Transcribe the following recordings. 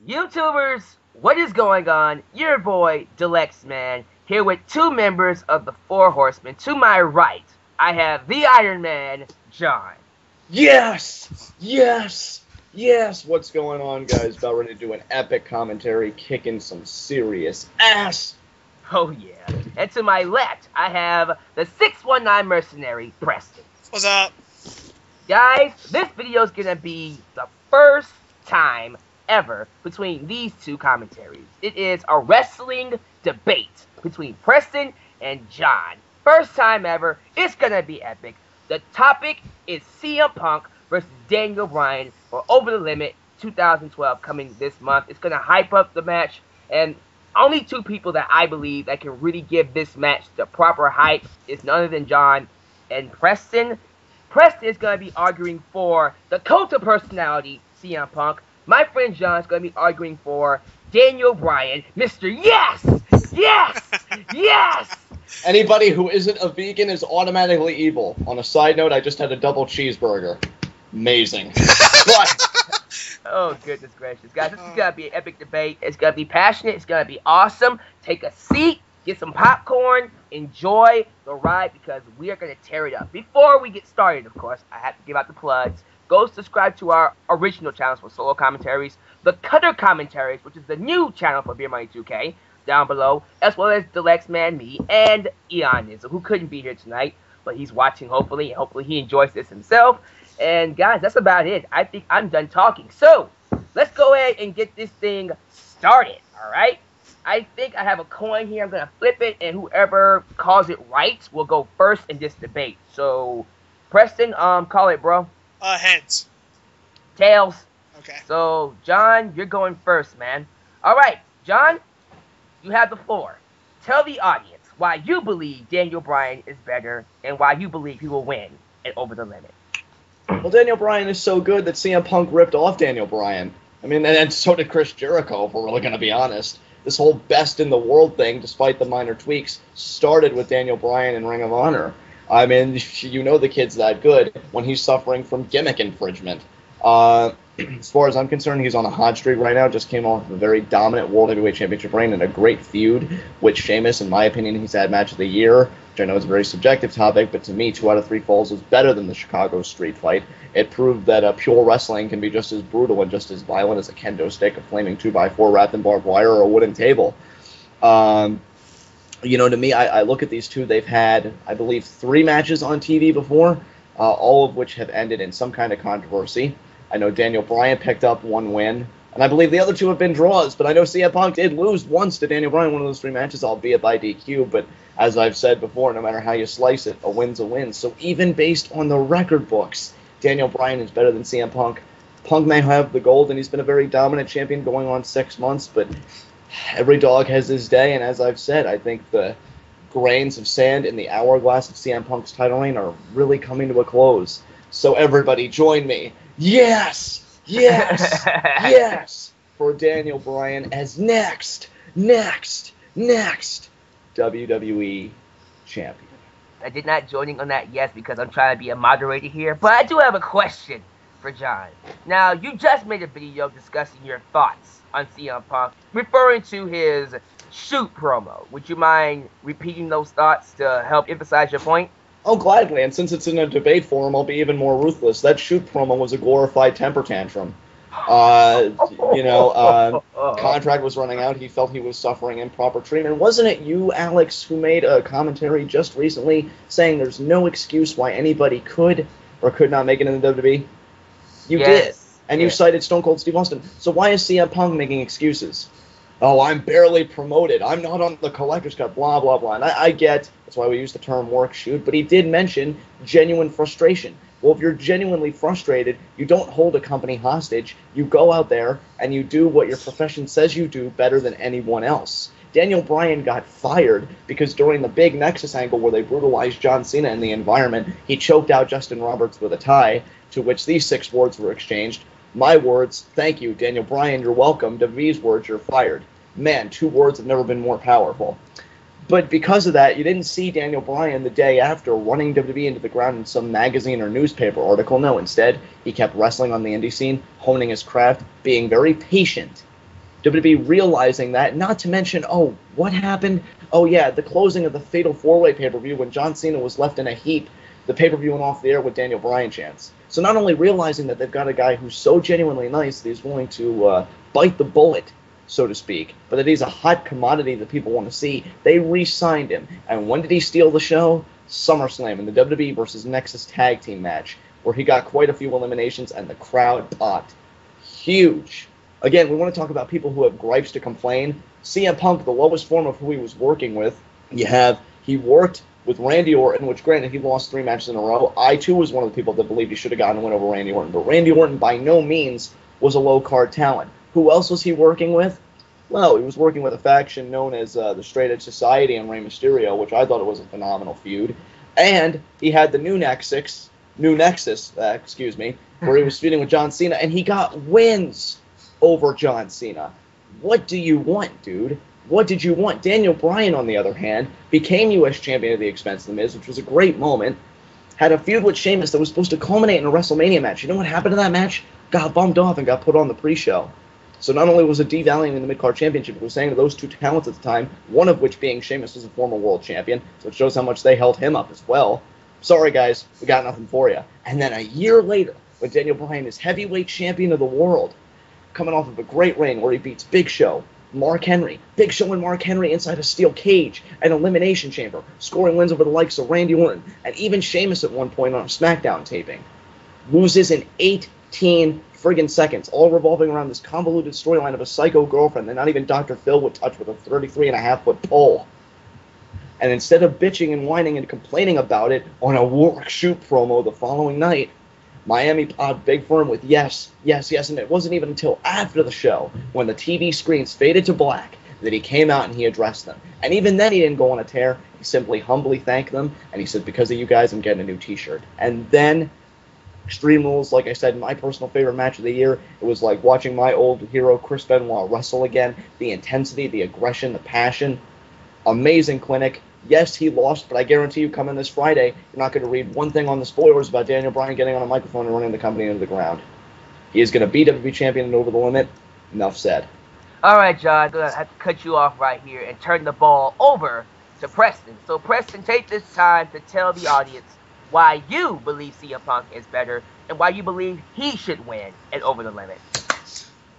YouTubers, what is going on? Your boy, Deluxe Man, here with two members of the Four Horsemen. To my right, I have the Iron Man, John. Yes! Yes! Yes! What's going on, guys? About ready to do an epic commentary, kicking some serious ass! Oh yeah. And to my left, I have the 619 mercenary, Preston. What's up? Guys, this video is going to be the first time ever between these two commentaries. It is a wrestling debate between Preston and John. First time ever. It's going to be epic. The topic is CM Punk versus Daniel Bryan for Over the Limit 2012 coming this month. It's going to hype up the match, and only two people that I believe that can really give this match the proper hype is none other than John and Preston. Preston is going to be arguing for the cult of personality, CM Punk. My friend John is going to be arguing for Daniel Bryan, Mr. Yes! Yes! Yes! Anybody who isn't a vegan is automatically evil. On a side note, I just had a double cheeseburger. Amazing. Oh, goodness gracious. Guys, this is going to be an epic debate. It's going to be passionate. It's going to be awesome. Take a seat. Get some popcorn. Enjoy the ride because we are going to tear it up. Before we get started, of course, I have to give out the plugs. Go subscribe to our original channels for solo commentaries. The Cutter Commentaries, which is the new channel for Beer Money 2K, down below. As well as Deluxe Man, me, and Eonizzle, who couldn't be here tonight. But he's watching, hopefully. And hopefully he enjoys this himself. And guys, that's about it. I think I'm done talking. So, let's go ahead and get this thing started, alright? I think I have a coin here. I'm going to flip it, and whoever calls it right will go first in this debate. So, Preston, call it, bro. Heads. Tails. Okay. So, John, you're going first, man. Alright, John, you have the floor. Tell the audience why you believe Daniel Bryan is better and why you believe he will win at Over the Limit. Well, Daniel Bryan is so good that CM Punk ripped off Daniel Bryan. I mean, and so did Chris Jericho, if we're really going to be honest. This whole best in the world thing, despite the minor tweaks, started with Daniel Bryan in Ring of Honor. I mean, you know the kid's that good when he's suffering from gimmick infringement. As far as I'm concerned, he's on a hot streak right now. Just came off a very dominant World Heavyweight Championship reign and a great feud with Sheamus. In my opinion, he's had match of the year, which I know is a very subjective topic, but to me, 2 out of 3 falls was better than the Chicago street fight. It proved that pure wrestling can be just as brutal and just as violent as a kendo stick, a flaming 2x4 wrapped in barbed wire, or a wooden table. You know, to me, I look at these two. They've had, I believe, 3 matches on TV before, all of which have ended in some kind of controversy. I know Daniel Bryan picked up 1 win, and I believe the other 2 have been draws, but I know CM Punk did lose once to Daniel Bryan, one of those 3 matches, albeit by DQ, but as I've said before, no matter how you slice it, a win's a win. So even based on the record books, Daniel Bryan is better than CM Punk. Punk may have the gold, and he's been a very dominant champion going on 6 months, but every dog has his day, and as I've said, I think the grains of sand in the hourglass of CM Punk's title reign are really coming to a close. So everybody join me. Yes! Yes! Yes! For Daniel Bryan as next WWE champion. I did not join in on that yes because I'm trying to be a moderator here, but I do have a question for John. Now, you just made a video discussing your thoughts on CM Punk, referring to his shoot promo. Would you mind repeating those thoughts to help emphasize your point? Oh, gladly, and since it's in a debate forum, I'll be even more ruthless. That shoot promo was a glorified temper tantrum. Contract was running out. He felt he was suffering improper treatment. Wasn't it you, Alex, who made a commentary just recently saying there's no excuse why anybody could or could not make it in the WWE? You did. And you cited Stone Cold Steve Austin. So why is CM Punk making excuses? Oh, I'm barely promoted. I'm not on the collector's cut, blah, blah, blah. And I get, that's why we use the term work shoot, but he did mention genuine frustration. Well, if you're genuinely frustrated, you don't hold a company hostage. You go out there and you do what your profession says you do better than anyone else. Daniel Bryan got fired because during the big Nexus angle where they brutalized John Cena in the environment, he choked out Justin Roberts with a tie, to which these 6 words were exchanged. My words, thank you. Daniel Bryan, you're welcome. WWE's words, you're fired. Man, 2 words have never been more powerful. But because of that, you didn't see Daniel Bryan the day after running WWE into the ground in some magazine or newspaper article. No, instead, he kept wrestling on the indie scene, honing his craft, being very patient, WWE realizing that, not to mention, oh, what happened? Oh, yeah, the closing of the Fatal 4-Way pay-per-view when John Cena was left in a heap. The pay-per-view went off the air with Daniel Bryan chants. So not only realizing that they've got a guy who's so genuinely nice that he's willing to bite the bullet, so to speak, but that he's a hot commodity that people want to see, they re-signed him. And when did he steal the show? SummerSlam in the WWE versus Nexus tag team match, where he got quite a few eliminations and the crowd popped. Huge. Again, we want to talk about people who have gripes to complain. CM Punk, the lowest form of who he was working with. He worked with Randy Orton, which granted he lost 3 matches in a row. I too was one of the people that believed he should have gotten a win over Randy Orton, but Randy Orton by no means was a low-card talent. Who else was he working with? Well, he was working with a faction known as the Straight Edge Society and Rey Mysterio, which I thought it was a phenomenal feud. And he had the New Nexus, where he was feuding with John Cena, and he got wins over John Cena. What do you want, dude? What did you want? Daniel Bryan, on the other hand, became U.S. champion at the expense of The Miz, which was a great moment. Had a feud with Sheamus that was supposed to culminate in a WrestleMania match. You know what happened to that match? Got bumped off and got put on the pre-show. So not only was it devaluing in the mid-card championship, it was saying to those 2 talents at the time, one of which being Sheamus was a former world champion, so it shows how much they held him up as well. Sorry, guys, we got nothing for you. And then a year later, when Daniel Bryan is heavyweight champion of the world, coming off of a great reign where he beats Big Show, Mark Henry, Big Show and Mark Henry inside a steel cage, an elimination chamber, scoring wins over the likes of Randy Orton, and even Sheamus at one point on a SmackDown taping. Loses in 18 friggin' seconds, all revolving around this convoluted storyline of a psycho girlfriend that not even Dr. Phil would touch with a 33.5-foot pole. And instead of bitching and whining and complaining about it on a work shoot promo the following night, Miami popped big for him with yes, and it wasn't even until after the show, when the TV screens faded to black, that he came out and he addressed them. And even then he didn't go on a tear. He simply humbly thanked them, and he said, because of you guys, I'm getting a new t-shirt. And then Extreme Rules, like I said, my personal favorite match of the year. It was like watching my old hero Chris Benoit wrestle again. The intensity, the aggression, the passion. Amazing clinic. Yes, he lost, but I guarantee you coming this Friday, you're not going to read one thing on the spoilers about Daniel Bryan getting on a microphone and running the company into the ground. He is going to be WWE champion and Over the Limit. Enough said. All right, John, I'm going to have to cut you off right here and turn the ball over to Preston. So, Preston, take this time to tell the audience why you believe CM Punk is better and why you believe he should win at Over the Limit.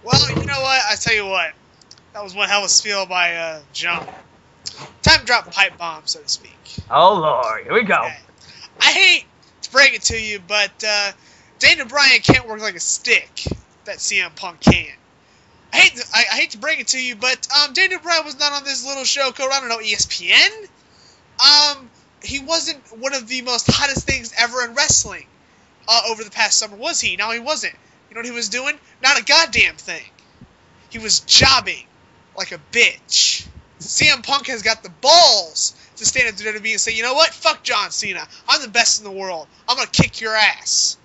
Well, you know what? I tell you what. That was one hell of a spiel by John. Time to drop a pipe bomb, so to speak. Oh, Lord. Here we go. Okay. I hate to break it to you, but Daniel Bryan can't work like a stick that CM Punk can. I hate to break it to you, but Daniel Bryan was not on this little show called, I don't know, ESPN? He wasn't one of the most hottest things ever in wrestling over the past summer, was he? No, he wasn't. You know what he was doing? Not a goddamn thing. He was jobbing like a bitch. CM Punk has got the balls to stand at the WWE and say, you know what? Fuck John Cena. I'm the best in the world. I'm going to kick your ass.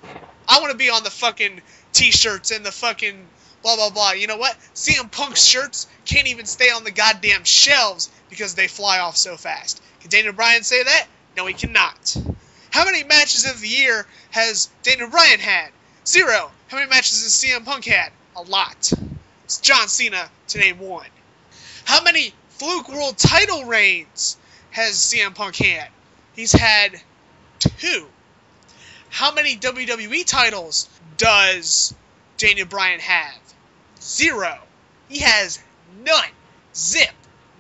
I want to be on the fucking t-shirts and the fucking blah, blah, blah. You know what? CM Punk's shirts can't even stay on the goddamn shelves because they fly off so fast. Can Daniel Bryan say that? No, he cannot. How many matches of the year has Daniel Bryan had? 0. How many matches has CM Punk had? A lot. It's John Cena to name 1. How many Fluke World title reigns has CM Punk had? He's had 2. How many WWE titles does Daniel Bryan have? 0. He has none. Zip.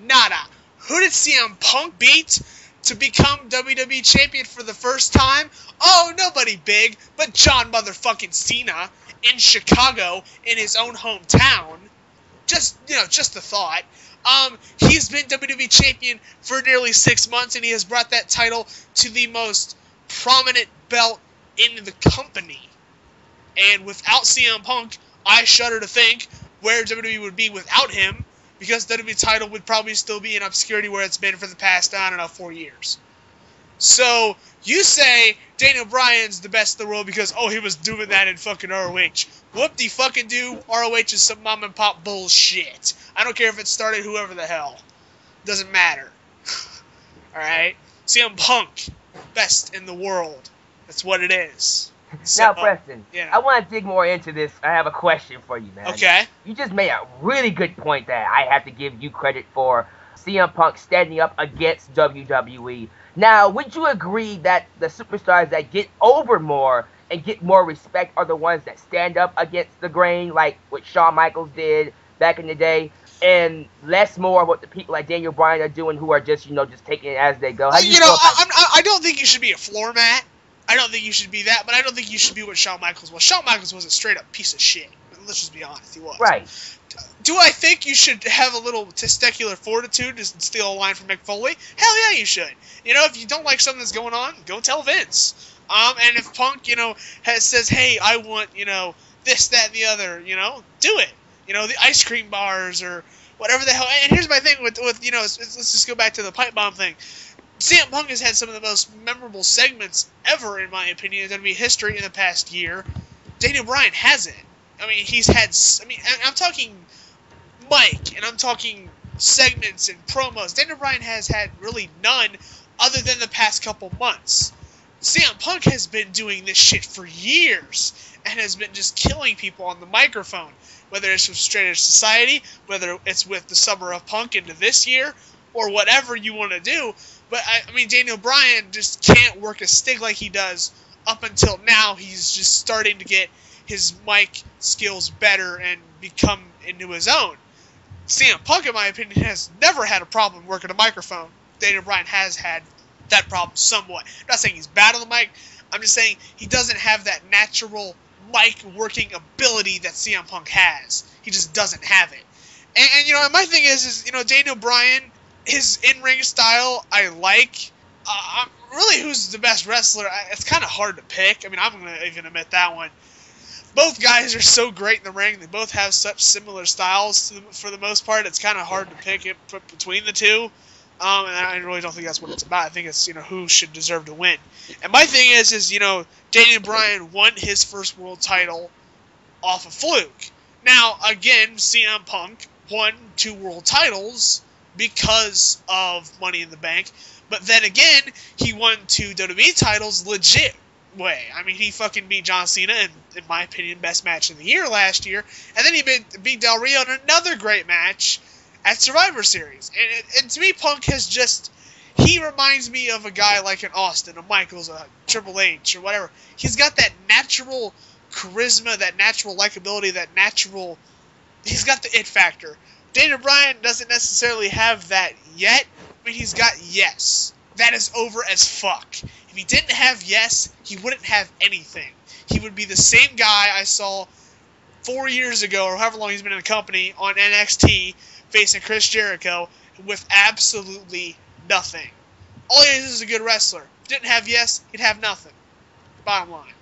Nada. Who did CM Punk beat to become WWE champion for the first time? Oh, nobody big, but John motherfucking Cena in Chicago in his own hometown. Just a thought. He's been WWE champion for nearly 6 months, and he has brought that title to the most prominent belt in the company. And without CM Punk, I shudder to think where WWE would be without him, because the WWE title would probably still be in obscurity where it's been for the past, 4 years. So, you say Daniel Bryan's the best in the world because, he was doing that in fucking ROH. Whoop-de-fucking-do, ROH is some mom-and-pop bullshit. I don't care if it started whoever the hell. Doesn't matter. Alright? CM Punk, best in the world. That's what it is. So, Now, Preston, you know. I want to dig more into this. I have a question for you, man. Okay. You just made a really good point that I have to give you credit for. CM Punk standing up against WWE. Now, would you agree that the superstars that get over more and get more respect are the ones that stand up against the grain, like what Shawn Michaels did back in the day, and less more what the people like Daniel Bryan are doing, who are just, just taking it as they go? How do you feel about I don't think you should be a floor mat. I don't think you should be that, but I don't think you should be what Shawn Michaels was. Shawn Michaels was a straight up piece of shit. Let's just be honest, he was. Right. Do I think you should have a little testicular fortitude to steal a line from Mick Foley? Hell yeah, you should. If you don't like something that's going on, go tell Vince. And if Punk, says, hey, I want, this, that, and the other, do it. The ice cream bars or whatever the hell. And here's my thing with let's just go back to the pipe bomb thing. CM Punk has had some of the most memorable segments ever, in my opinion, in WWE history in the past year. Daniel Bryan hasn't. I mean, he's had. I'm talking Mike, and I'm talking segments and promos. Daniel Bryan has had really none other than the past couple months. CM Punk has been doing this shit for years and has been just killing people on the microphone, whether it's with Straight Edge Society, whether it's with the Summer of Punk into this year, or whatever you want to do. But, Daniel Bryan just can't work a stick like he does up until now. He's just starting to get his mic skills better and become into his own. CM Punk, in my opinion, has never had a problem working a microphone. Daniel Bryan has had that problem somewhat. I'm not saying he's bad on the mic. I'm just saying he doesn't have that natural mic working ability that CM Punk has. He just doesn't have it. And my thing is Daniel Bryan, his in-ring style, I like. Really, who's the best wrestler? It's kind of hard to pick. I'm going to even admit that one. Both guys are so great in the ring. They both have such similar styles for the most part. It's kind of hard to pick it between the two. And I really don't think that's what it's about. I think it's, who should deserve to win. And my thing is Daniel Bryan won his first world title off a fluke. Now, again, CM Punk won 2 world titles because of Money in the Bank. But then again, he won 2 WWE titles legit way. He fucking beat John Cena in my opinion, best match of the year last year. And then he beat Del Rio in another great match at Survivor Series. And to me, Punk has just... He reminds me of a guy like an Austin, a Michaels, a Triple H, or whatever. He's got that natural charisma, that natural likability, that natural... He's got the it factor. Daniel Bryan doesn't necessarily have that yet. He's got yes. That is over as fuck. If he didn't have yes, he wouldn't have anything. He would be the same guy I saw 4 years ago, or however long he's been in the company, on NXT, facing Chris Jericho, with absolutely nothing. All he is a good wrestler. If he didn't have yes, he'd have nothing. Bottom line.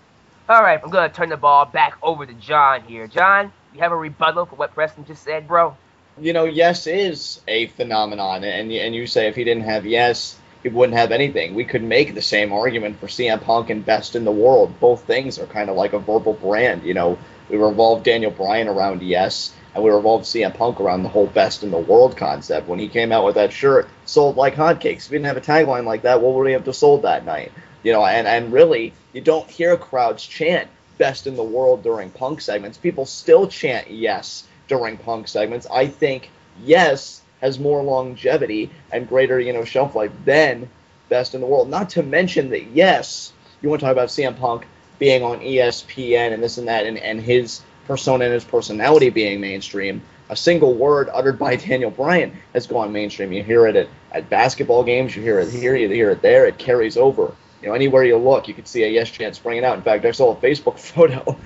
Alright, I'm going to turn the ball back over to John here. John, you have a rebuttal for what Preston just said, bro? Yes is a phenomenon, and you say if he didn't have yes, he wouldn't have anything. We could make the same argument for CM Punk and Best in the World. Both things are kind of like a verbal brand. We revolved Daniel Bryan around yes, and we revolved CM Punk around the whole Best in the World concept. When he came out with that shirt, sold like hotcakes. If he didn't have a tagline like that, what would he have to sold that night? And really, you don't hear crowds chant Best in the World during Punk segments. People still chant yes during Punk segments. I think yes has more longevity and greater, shelf life than Best in the World. Not to mention that, yes, you want to talk about CM Punk being on ESPN and this and that, and his persona and his personality being mainstream. A single word uttered by Daniel Bryan has gone mainstream. You hear it at basketball games, you hear it here, you hear it there, it carries over. Anywhere you look, you can see a yes chant springing out. In fact, I saw a Facebook photo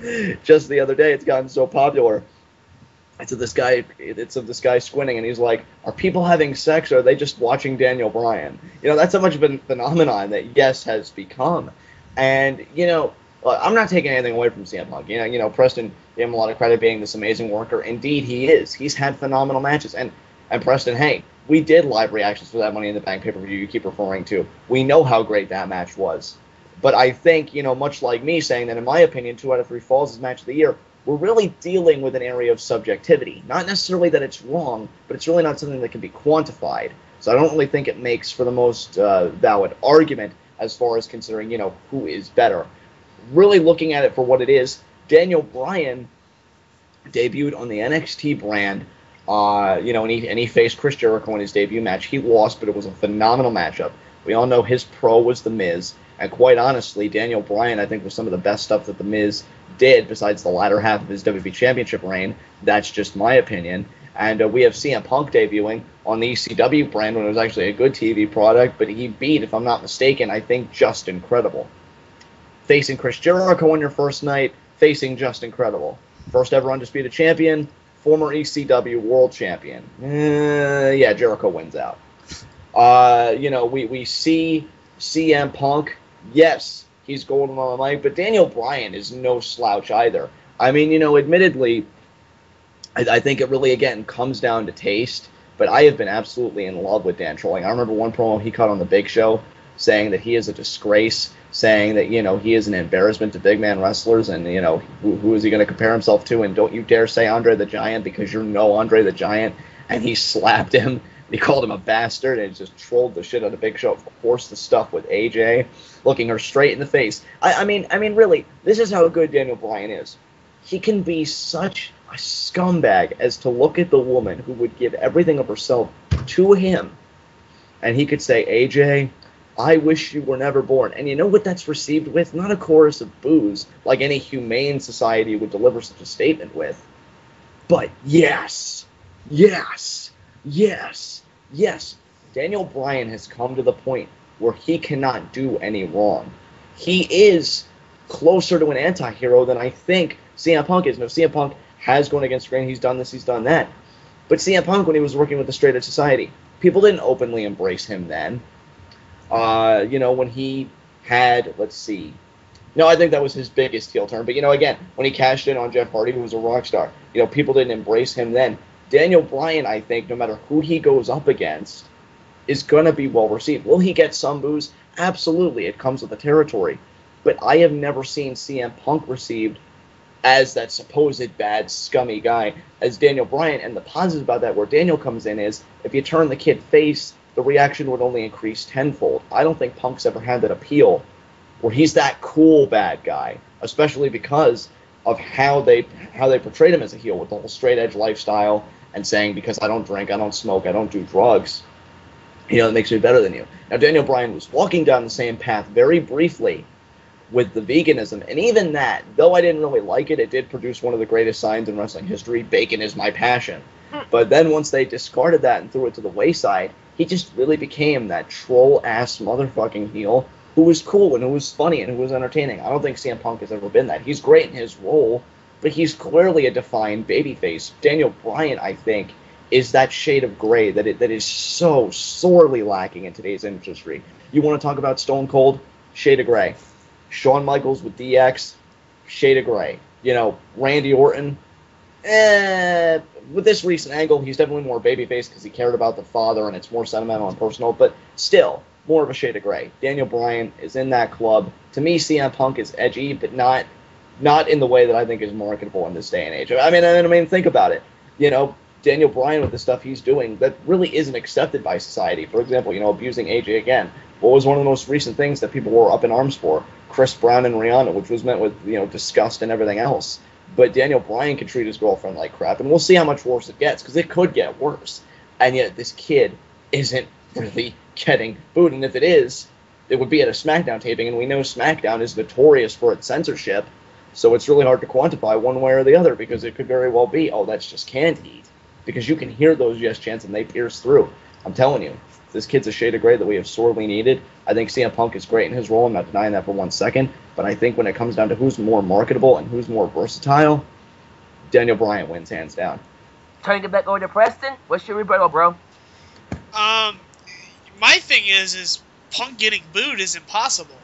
just the other day. It's gotten so popular. It's of this guy squinting, and he's like, are people having sex, or are they just watching Daniel Bryan? That's how much of a phenomenon that yes has become. And, I'm not taking anything away from CM Punk. Preston gave him a lot of credit being this amazing worker. Indeed, he is. He's had phenomenal matches. And Preston, hey, we did live reactions for that Money in the Bank pay-per-view you keep referring to. We know how great that match was. But I think, much like me saying that, in my opinion, 2 out of 3 Falls is match of the year, we're really dealing with an area of subjectivity. Not necessarily that it's wrong, but it's really not something that can be quantified. So I don't really think it makes for the most valid argument as far as considering, who is better. really looking at it for what it is, Daniel Bryan debuted on the NXT brand, and he faced Chris Jericho in his debut match. He lost, but it was a phenomenal matchup. We all know his pro was The Miz, and quite honestly, Daniel Bryan, I think, was some of the best stuff that The Miz did, besides the latter half of his WWE Championship reign. That's just my opinion. And we have CM Punk debuting on the ECW brand when it was actually a good TV product, but he beat, if I'm not mistaken, I think Just Incredible. Facing Chris Jericho on your first night, facing Just Incredible. First ever undisputed champion, former ECW world champion. Yeah, Jericho wins out. We see CM Punk. Yes, he's golden on the mic, but Daniel Bryan is no slouch either. I mean, admittedly, I think it really, again, comes down to taste, but I have been absolutely in love with Dan Trolling. I remember one promo he cut on The Big Show saying that he is a disgrace, saying that, he is an embarrassment to big man wrestlers, and, who is he going to compare himself to? And don't you dare say Andre the Giant, because you're no Andre the Giant. And he slapped him. He called him a bastard, and just trolled the shit out of Big Show. Of course, the stuff with AJ, looking her straight in the face. I mean, really, this is how good Daniel Bryan is. He can be such a scumbag as to look at the woman who would give everything of herself to him, and he could say, AJ, I wish you were never born. And you know what that's received with? Not a chorus of boos, like any humane society would deliver such a statement with. But yes, yes, yes, yes. Daniel Bryan has come to the point where he cannot do any wrong. He is closer to an anti-hero than I think CM Punk is. No, CM Punk has gone against the grain. He's done this, he's done that. But CM Punk, when he was working with the Straight Edge Society, people didn't openly embrace him then. When he had, let's see. No, I think that was his biggest heel turn. But, again, when he cashed in on Jeff Hardy, who was a rock star, people didn't embrace him then. Daniel Bryan, I think, no matter who he goes up against, is going to be well received. Will he get some boos? Absolutely. It comes with the territory. But I have never seen CM Punk received as that supposed bad, scummy guy as Daniel Bryan. And the positive about that, where Daniel comes in, is if you turn the kid face, the reaction would only increase tenfold. I don't think Punk's ever had that appeal where he's that cool bad guy, especially because of how they portrayed him as a heel with the whole straight edge lifestyle and saying, because I don't drink, I don't smoke, I don't do drugs, it makes me better than you. Now, Daniel Bryan was walking down the same path very briefly with the veganism, and even that, though I didn't really like it, it did produce one of the greatest signs in wrestling history: bacon is my passion. But then once they discarded that and threw it to the wayside, he just really became that troll-ass motherfucking heel who was cool and who was funny and who was entertaining. I don't think CM Punk has ever been that. He's great in his role, but he's clearly a defined babyface. Daniel Bryan, I think, is that shade of gray that is so sorely lacking in today's industry. You want to talk about Stone Cold? Shade of gray. Shawn Michaels with DX? Shade of gray. Randy Orton? With this recent angle, he's definitely more babyface because he cared about the father and it's more sentimental and personal, but still, more of a shade of gray. Daniel Bryan is in that club. To me, CM Punk is edgy, but not in the way that I think is marketable in this day and age. I mean, think about it. Daniel Bryan with the stuff he's doing that really isn't accepted by society. For example, abusing AJ again. What was one of the most recent things that people were up in arms for? Chris Brown and Rihanna, which was met with, disgust and everything else. But Daniel Bryan can treat his girlfriend like crap, and we'll see how much worse it gets, because it could get worse. And yet this kid isn't really getting booed, and if it is, it would be at a SmackDown taping, and we know SmackDown is notorious for its censorship, so it's really hard to quantify one way or the other, because it could very well be, oh, that's just candy, because you can hear those yes chants, and they pierce through. I'm telling you, this kid's a shade of gray that we have sorely needed. I think CM Punk is great in his role. I'm not denying that for 1 second. But I think when it comes down to who's more marketable and who's more versatile, Daniel Bryan wins hands down. Turning it back over to Preston, what's your rebuttal, bro? My thing is Punk getting booed is impossible.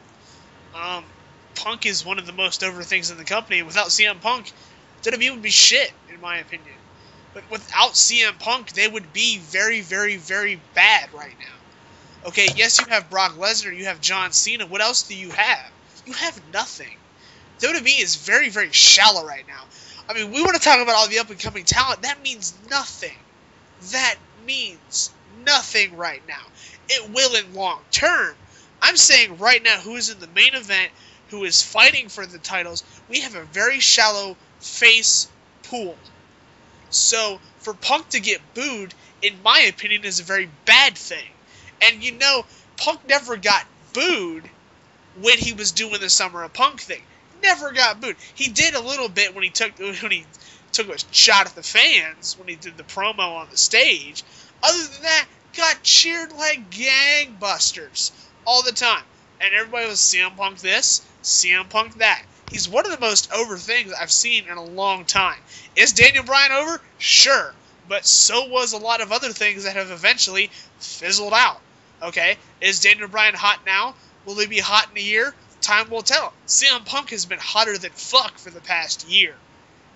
Punk is one of the most over things in the company. Without CM Punk, WWE would be shit, in my opinion. But without CM Punk, they would be very, very, very bad right now. Okay, yes, you have Brock Lesnar, you have John Cena. What else do you have? You have nothing. WWE is very, very shallow right now. I mean, we want to talk about all the up-and-coming talent. That means nothing. That means nothing right now. It will in long term. I'm saying right now, who's in the main event, who is fighting for the titles, we have a very shallow face pool. So for Punk to get booed, in my opinion, is a very bad thing. And Punk never got booed when he was doing the Summer of Punk thing. Never got booed. He did a little bit when he took a shot at the fans when he did the promo on the stage. Other than that, got cheered like gangbusters all the time. And everybody was CM Punk this, CM Punk that. He's one of the most over things I've seen in a long time. Is Daniel Bryan over? Sure. But so was a lot of other things that have eventually fizzled out. Okay? Is Daniel Bryan hot now? Will he be hot in a year? Time will tell. CM Punk has been hotter than fuck for the past year.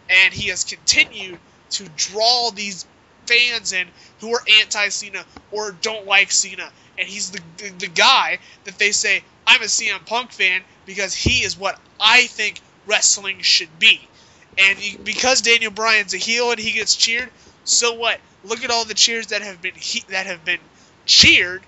And he has continued to draw these fans in who are anti-Cena or don't like Cena. And he's the guy that they say, I'm a CM Punk fan because he is what I think wrestling should be. And because Daniel Bryan's a heel and he gets cheered, so what? Look at all the cheers that have been cheered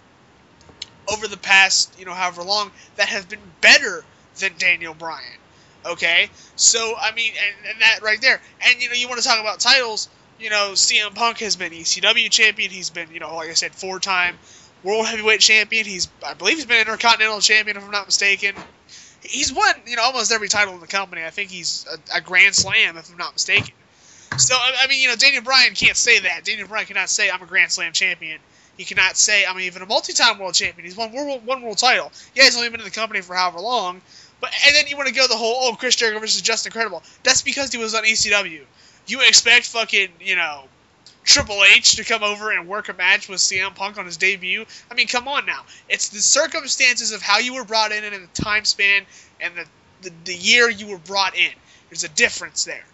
over the past, however long, that have been better than Daniel Bryan. Okay? So, I mean, and that right there. And, you want to talk about titles, CM Punk has been ECW champion. He's been, like I said, 4-time World Heavyweight champion. I believe he's been Intercontinental champion, if I'm not mistaken. He's won, almost every title in the company. I think he's a Grand Slam, if I'm not mistaken. So, I mean, Daniel Bryan can't say that. Daniel Bryan cannot say, I'm a Grand Slam champion. He cannot say, I'm even a multi-time world champion. He's won one world title. Yeah, he's only been in the company for however long. And then you want to go the whole, Chris Jericho versus Justin Credible. That's because he was on ECW. You expect fucking, Triple H to come over and work a match with CM Punk on his debut? I mean, come on now. It's the circumstances of how you were brought in and the time span and the year you were brought in. There's a difference there.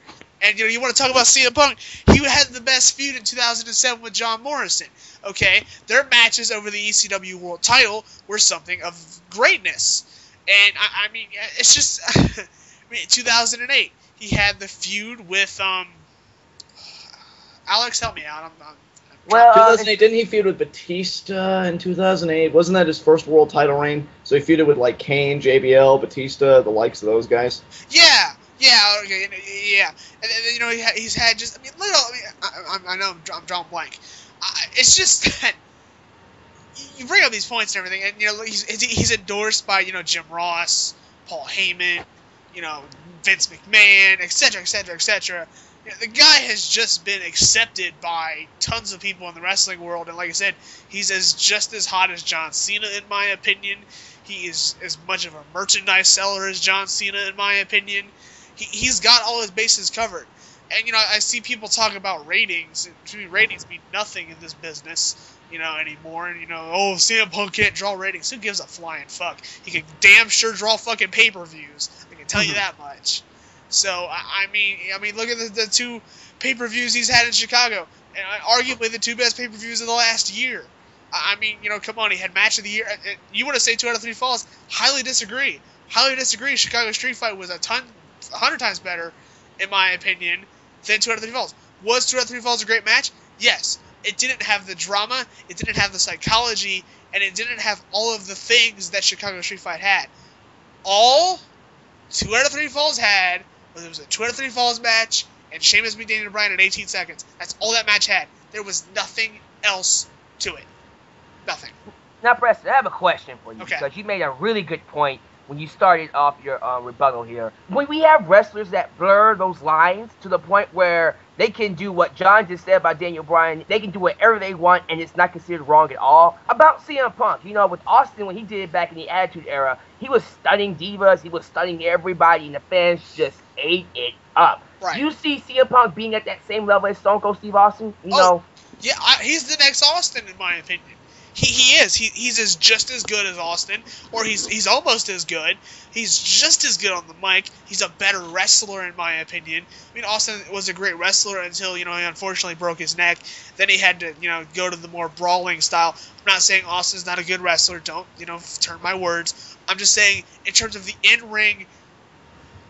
And, you want to talk about CM Punk? He had the best feud in 2007 with John Morrison. Okay? Their matches over the ECW World title were something of greatness. And, I mean, it's just... 2008, he had the feud with, Alex, help me out. Well, 2008, didn't he feud with Batista in 2008? Wasn't that his first world title reign? So he feuded with, like, Kane, JBL, Batista, the likes of those guys? Yeah, okay, yeah. And then, he's had just, look at I know I'm drawing blank. It's just that you bring up these points and everything, and, he's endorsed by, Jim Ross, Paul Heyman, Vince McMahon, etc., etc., etc. The guy has just been accepted by tons of people in the wrestling world, and like I said, he's just as hot as John Cena, in my opinion. He is as much of a merchandise seller as John Cena, in my opinion. He's got all his bases covered. And, I see people talk about ratings. To me, ratings mean nothing in this business, anymore. And, CM Punk can't draw ratings. Who gives a flying fuck? He can damn sure draw fucking pay-per-views. I can tell you that much. So, I mean, look at the two pay-per-views he's had in Chicago. And arguably the two best pay-per-views of the last year. I mean, come on, he had match of the year. You want to say 2 out of 3 falls? Highly disagree. Chicago Street Fight was 100 times better, in my opinion, than 2 out of 3 falls. Was 2 out of 3 falls a great match? Yes. It didn't have the drama, it didn't have the psychology, and it didn't have all of the things that Chicago Street Fight had. All 2 out of 3 falls had was it was a 2 out of 3 falls match, and Sheamus beat Daniel Bryan in 18 seconds. That's all that match had. There was nothing else to it. Nothing. Now, Preston, I have a question for you, Okay. because you made a really good point when you started off your rebuttal here. When we have wrestlers that blur those lines to the point where they can do what John just said about Daniel Bryan, they can do whatever they want and it's not considered wrong at all. About CM Punk, with Austin, when he did it back in the Attitude Era, he was stunning divas, he was stunning everybody, and the fans just ate it up. Right. Do you see CM Punk being at that same level as Stone Cold Steve Austin? Yeah, he's the next Austin, in my opinion. He is. He's just as good as Austin, or he's almost as good. He's just as good on the mic. He's a better wrestler, in my opinion. I mean, Austin was a great wrestler until, he unfortunately broke his neck. Then he had to, go to the more brawling style. I'm not saying Austin's not a good wrestler. Don't, turn my words. I'm just saying, in terms of the in-ring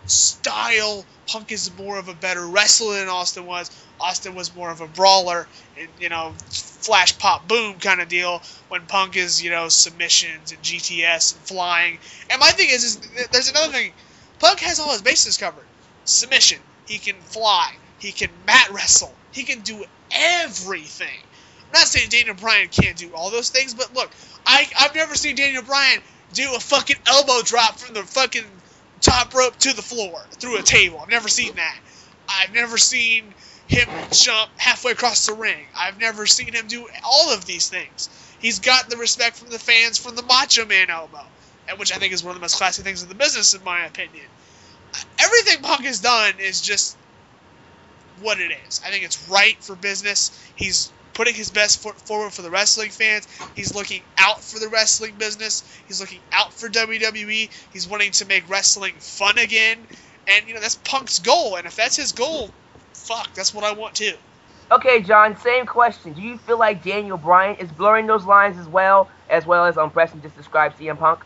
style, Punk is more of a better wrestler than Austin was. Austin was more of a brawler and, flash, pop, boom kind of deal, when Punk is, submissions and GTS and flying. And my thing is there's another thing. Punk has all his bases covered. Submission. He can fly. He can mat wrestle. He can do everything. I'm not saying Daniel Bryan can't do all those things, but look, I've never seen Daniel Bryan do a fucking elbow drop from the fucking top rope to the floor through a table. I've never seen that. I've never seen him jump halfway across the ring. I've never seen him do all of these things. He's got the respect from the fans from the Macho Man elbow, which I think is one of the most classic things in the business, in my opinion. Everything Punk has done is just what it is. I think it's right for business. He's putting his best foot forward for the wrestling fans. He's looking out for the wrestling business. He's looking out for WWE. He's wanting to make wrestling fun again. And, that's Punk's goal. And if that's his goal, fuck, that's what I want too. Okay, John, same question. Do you feel like Daniel Bryan is blurring those lines as well as Preston just described CM Punk?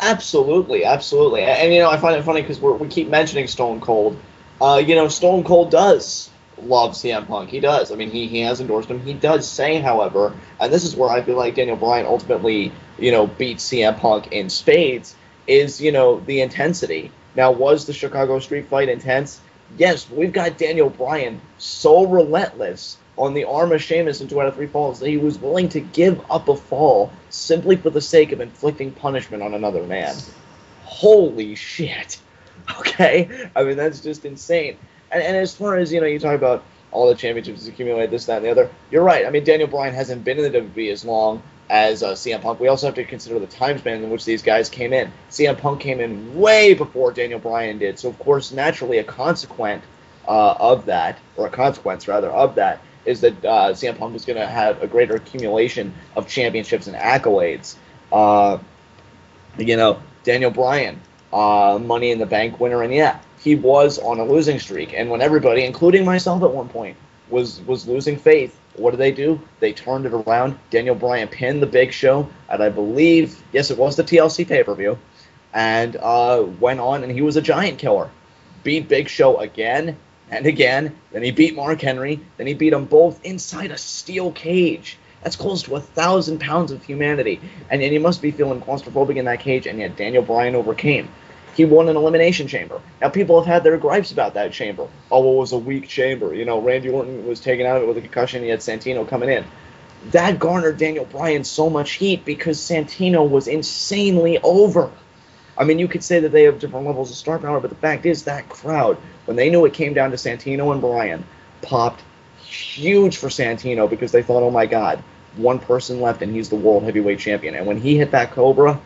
Absolutely. And I find it funny because we keep mentioning Stone Cold. Stone Cold does love CM Punk. He does. I mean, he has endorsed him. He does say, however, and this is where I feel like Daniel Bryan ultimately, beats CM Punk in spades, is, the intensity. Now, was the Chicago street fight intense? Yes, but we've got Daniel Bryan so relentless on the arm of Sheamus in 2 out of 3 falls that he was willing to give up a fall simply for the sake of inflicting punishment on another man. Holy shit. Okay? I mean, that's just insane. And as far as, you talk about all the championships accumulated, this, that, and the other, you're right. I mean, Daniel Bryan hasn't been in the WWE as long as CM Punk. We also have to consider the time span in which these guys came in. CM Punk came in way before Daniel Bryan did. So, of course, naturally a consequence of that, is that CM Punk is going to have a greater accumulation of championships and accolades. Daniel Bryan, Money in the Bank winner, and yeah, he was on a losing streak. And when everybody, including myself at one point, was losing faith, what did they do? They turned it around. Daniel Bryan pinned the Big Show, and I believe, yes, it was the TLC pay-per-view, and went on, and he was a giant killer. Beat Big Show again and again. Then he beat Mark Henry. Then he beat them both inside a steel cage. That's close to 1,000 pounds of humanity. And you must be feeling claustrophobic in that cage, and yet Daniel Bryan overcame. He won an elimination chamber. Now, people have had their gripes about that chamber. Oh, it was a weak chamber. Randy Orton was taken out of it with a concussion. He had Santino coming in. That garnered Daniel Bryan so much heat because Santino was insanely over. I mean, you could say that they have different levels of star power, but the fact is that crowd, when they knew it came down to Santino and Bryan, popped huge for Santino because they thought, oh my God, one person left and he's the world heavyweight champion. And when he hit that Cobra,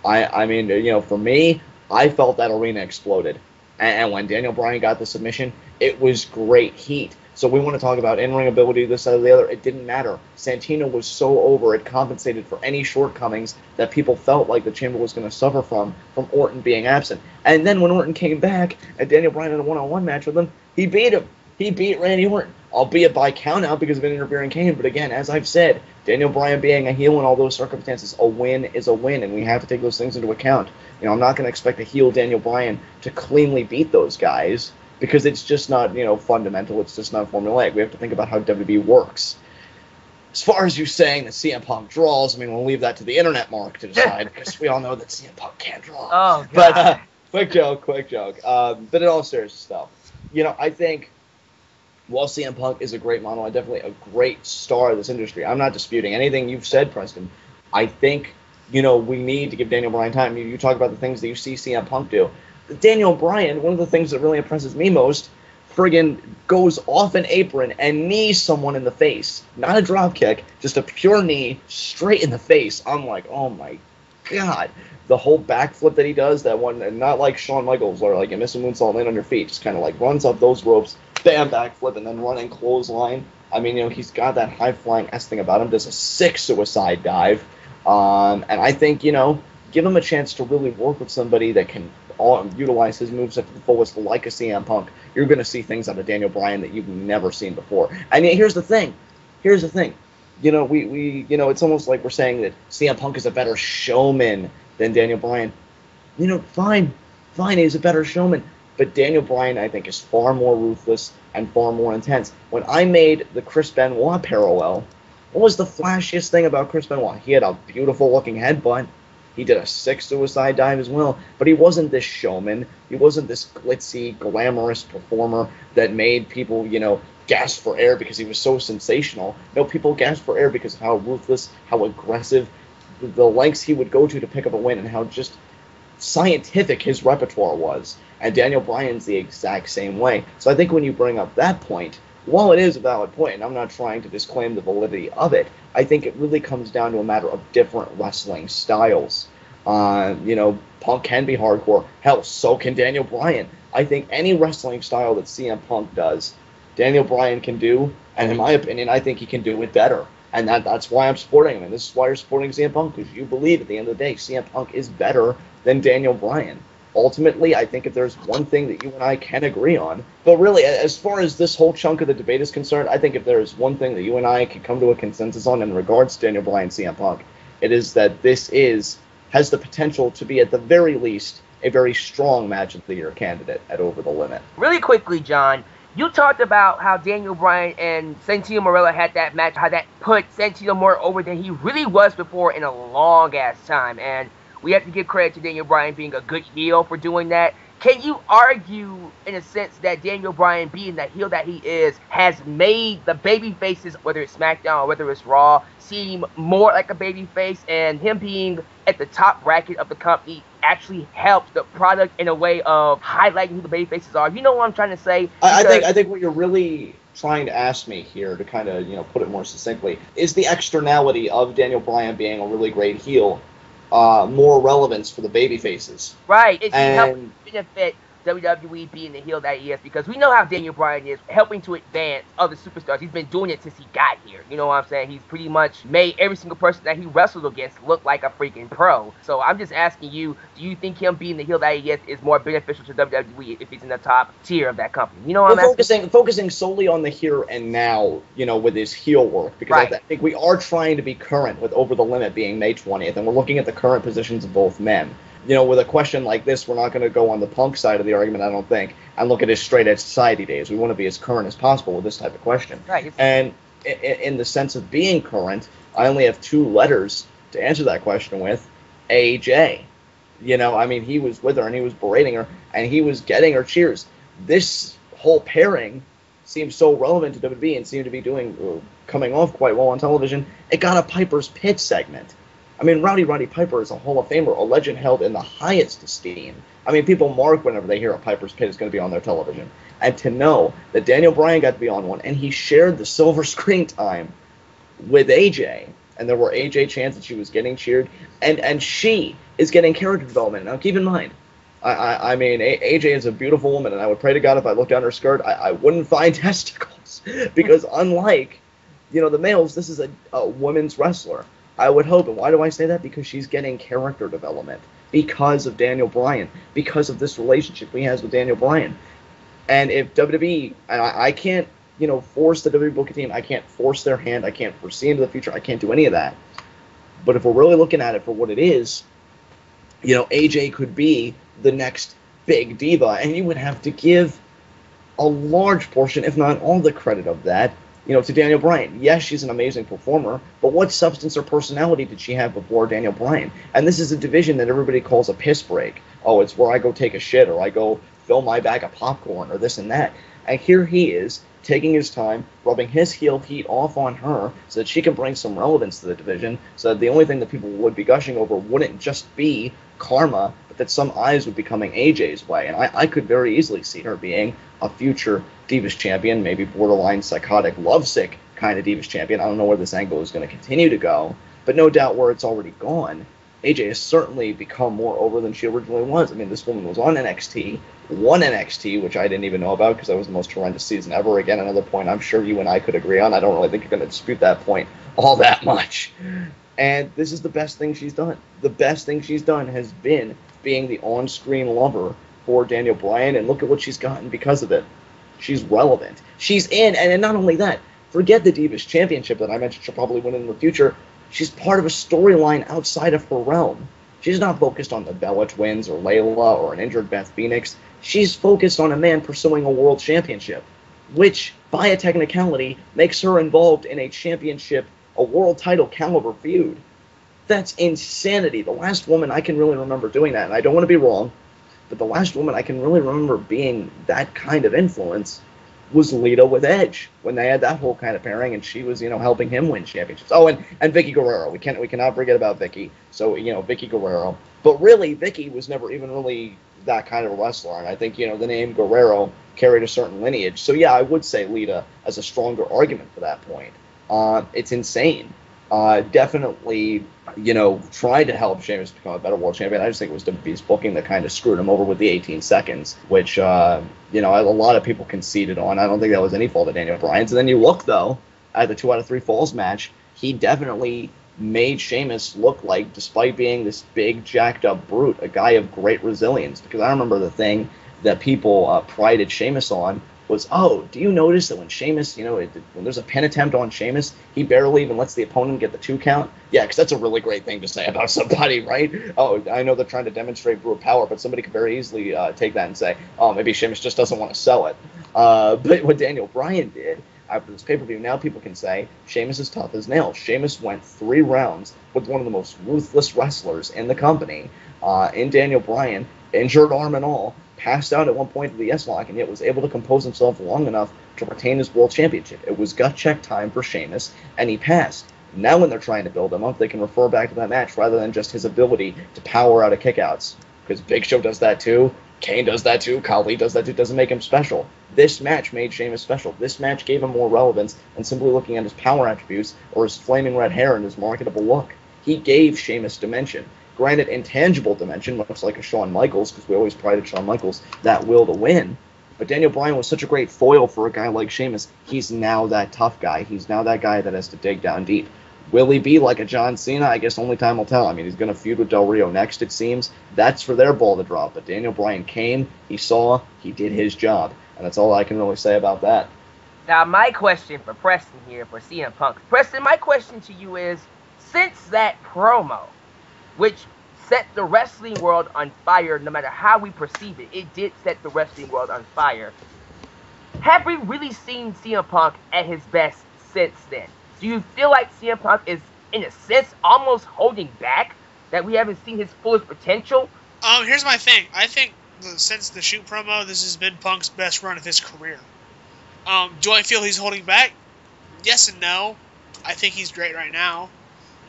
I mean, for me, I felt that arena exploded. And when Daniel Bryan got the submission, it was great heat. So we want to talk about in-ring ability, this, that, or the other. It didn't matter. Santino was so over, it compensated for any shortcomings that people felt like the chamber was going to suffer from Orton being absent. And then when Orton came back, and Daniel Bryan had a one-on-one match with him, he beat him. He beat Randy Orton, albeit by countout because of an interfering cane. But again, as I've said, Daniel Bryan being a heel in all those circumstances, a win is a win, and we have to take those things into account. I'm not going to expect a heel Daniel Bryan to cleanly beat those guys because it's just not, fundamental. It's just not formulaic. We have to think about how WWE works. As far as you saying that CM Punk draws, I mean, we'll leave that to the internet, Mark, to decide because we all know that CM Punk can't draw. Oh, God. But quick joke. But in all seriousness, though, I think while CM Punk is a great model and definitely a great star of this industry, I'm not disputing anything you've said, Preston. I think, we need to give Daniel Bryan time. You talk about the things that you see CM Punk do. Daniel Bryan, one of the things that really impresses me most, friggin' goes off an apron and knees someone in the face. Not a drop kick, just a pure knee straight in the face. I'm like, oh my God. The whole backflip that he does, that one, and not like Shawn Michaels, or like you miss a moonsault land on your feet, just kind of like runs up those ropes, bam, backflip, and then running clothesline. I mean, he's got that high-flying S thing about him, does a sick suicide dive. And I think, give him a chance to really work with somebody that can utilize his moves at the fullest, like a CM Punk. You're going to see things out of Daniel Bryan that you've never seen before. And here's the thing. We it's almost like we're saying that CM Punk is a better showman than Daniel Bryan. Fine, he's a better showman. But Daniel Bryan, I think, is far more ruthless and far more intense. When I made the Chris Benoit parallel, what was the flashiest thing about Chris Benoit? He had a beautiful-looking headbutt. He did a sick suicide dive as well. But he wasn't this showman. He wasn't this glitzy, glamorous performer that made people, gasp for air because he was so sensational. No, people gasped for air because of how ruthless, how aggressive, the lengths he would go to pick up a win, and how just scientific his repertoire was. And Daniel Bryan's the exact same way. So I think when you bring up that point, while it is a valid point, and I'm not trying to disclaim the validity of it, I think it really comes down to a matter of different wrestling styles. Punk can be hardcore. Hell, so can Daniel Bryan. I think any wrestling style that CM Punk does, Daniel Bryan can do, and in my opinion, I think he can do it better. And that's why I'm supporting him, and this is why you're supporting CM Punk, because you believe at the end of the day, CM Punk is better than Daniel Bryan. Ultimately, I think if there's one thing that you and I can agree on, but really, as far as this whole chunk of the debate is concerned, I think if there's one thing that you and I can come to a consensus on in regards to Daniel Bryan and CM Punk, it is that this has the potential to be, at the very least, a very strong match of the year candidate at Over the Limit. Really quickly, John, you talked about how Daniel Bryan and Santino Marella had that match, how that put Santino more over than he really was before in a long-ass time, and we have to give credit to Daniel Bryan being a good heel for doing that. Can you argue, in a sense, that Daniel Bryan, being the heel that he is, has made the baby faces, whether it's SmackDown or whether it's Raw, seem more like a baby face, and him being at the top bracket of the company actually helps the product in a way of highlighting who the baby faces are? You know what I'm trying to say? I think what you're really trying to ask me here, to kind of put it more succinctly, is the externality of Daniel Bryan being a really great heel more relevance for the baby faces. Right. It's helping benefit WWE being the heel that he is, because we know how Daniel Bryan is helping to advance other superstars. He's been doing it since he got here. You know what I'm saying? He's pretty much made every single person that he wrestled against look like a freaking pro. So I'm just asking you, do you think him being the heel that he is more beneficial to WWE if he's in the top tier of that company? You know what I'm asking? Focusing solely on the here and now, with his heel work, because right. I think we are trying to be current with Over the Limit being May 20th, and we're looking at the current positions of both men. With a question like this, we're not going to go on the Punk side of the argument, I don't think, and look at his straight edge society days. We want to be as current as possible with this type of question. Right. And in the sense of being current, I only have two letters to answer that question with: AJ. He was with her and he was berating her and he was getting her cheers. This whole pairing seems so relevant to WWE and seemed to be coming off quite well on television. It got a Piper's Pit segment. Roddy Piper is a Hall of Famer, a legend held in the highest esteem. People mark whenever they hear a Piper's Pit is going to be on their television. And to know that Daniel Bryan got to be on one, and he shared the silver screen time with AJ, and there were AJ chants that she was getting cheered, and she is getting character development. Now, keep in mind, AJ is a beautiful woman, and I would pray to God if I looked down her skirt, I wouldn't find testicles. Because unlike, the males, this is a women's wrestler. I would hope, and why do I say that? Because she's getting character development because of Daniel Bryan, because of this relationship he has with Daniel Bryan. And if WWE, and I can't, force the WWE booking team, I can't force their hand, I can't foresee into the future, I can't do any of that. But if we're really looking at it for what it is, AJ could be the next big diva, and you would have to give a large portion, if not all the credit of that, to Daniel Bryan. Yes, she's an amazing performer, but what substance or personality did she have before Daniel Bryan? And this is a division that everybody calls a piss break. Oh, it's where I go take a shit, or I go fill my bag of popcorn, or this and that. And here he is, taking his time, rubbing his heel heat off on her so that she can bring some relevance to the division, so that the only thing that people would be gushing over wouldn't just be karma, but that some eyes would be coming AJ's way. And I could very easily see her being a future Divas champion, maybe borderline psychotic, lovesick kind of Divas champion. I don't know where this angle is going to continue to go, but no doubt where it's already gone, AJ has certainly become more over than she originally was. This woman was on NXT, won NXT, which I didn't even know about because that was the most horrendous season ever. Again, another point I'm sure you and I could agree on. I don't really think you're going to dispute that point all that much. And this is the best thing she's done. The best thing she's done has been being the on-screen lover for Daniel Bryan, and look at what she's gotten because of it. She's relevant. She's in, and not only that, forget the Divas Championship that I mentioned she'll probably win in the future. She's part of a storyline outside of her realm. She's not focused on the Bella Twins or Layla or an injured Beth Phoenix. She's focused on a man pursuing a world championship, which, by a technicality, makes her involved in a championship, a world title caliber feud. That's insanity. The last woman I can really remember doing that, and I don't want to be wrong, but the last woman I can really remember being that kind of influence was Lita with Edge, when they had that whole kind of pairing, and she was, helping him win championships. Oh, and Vicky Guerrero. We cannot forget about Vicky. So, Vicky Guerrero. But really, Vicky was never even really that kind of a wrestler, and I think, the name Guerrero carried a certain lineage. So, yeah, I would say Lita as a stronger argument for that point. It's insane. Definitely, tried to help Sheamus become a better world champion. I just think it was WWE's booking that kind of screwed him over with the 18 seconds, which, a lot of people conceded on. I don't think that was any fault of Daniel Bryan's. And then you look, though, at the 2 out of 3 falls match, he definitely made Sheamus look like, despite being this big, jacked-up brute, a guy of great resilience. Because I remember the thing that people prided Sheamus on was, oh, do you notice that when Sheamus, when there's a pin attempt on Sheamus, he barely even lets the opponent get the 2 count? Yeah, because that's a really great thing to say about somebody, right? Oh, I know they're trying to demonstrate brute power, but somebody could very easily take that and say, oh, maybe Sheamus just doesn't want to sell it. But what Daniel Bryan did after this pay-per-view, now people can say, Sheamus is tough as nails. Sheamus went 3 rounds with one of the most ruthless wrestlers in the company, in Daniel Bryan, injured arm and all, passed out at one point to the S-Lock, and yet was able to compose himself long enough to retain his world championship. It was gut check time for Sheamus, and he passed. Now when they're trying to build him up, they can refer back to that match rather than just his ability to power out of kickouts. Because Big Show does that too, Kane does that too, Khali does that too. It doesn't make him special. This match made Sheamus special. This match gave him more relevance than simply looking at his power attributes or his flaming red hair and his marketable look. He gave Sheamus dimension. Granted, intangible dimension, much like a Shawn Michaels, because we always prided Shawn Michaels, that will to win. But Daniel Bryan was such a great foil for a guy like Sheamus. He's now that tough guy. He's now that guy that has to dig down deep. Will he be like a John Cena? I guess only time will tell. I mean, he's going to feud with Del Rio next, it seems. That's for their ball to drop. But Daniel Bryan came, he saw, he did his job. And that's all I can really say about that. Now, my question for Preston here, for CM Punk. Preston, my question to you is, since that promo, which set the wrestling world on fire, no matter how we perceive it, it did set the wrestling world on fire. Have we really seen CM Punk at his best since then? Do you feel like CM Punk is, in a sense, almost holding back, that we haven't seen his fullest potential? Here's my thing. I think since the shoot promo, this has been Punk's best run of his career. Do I feel he's holding back? Yes and no. I think he's great right now.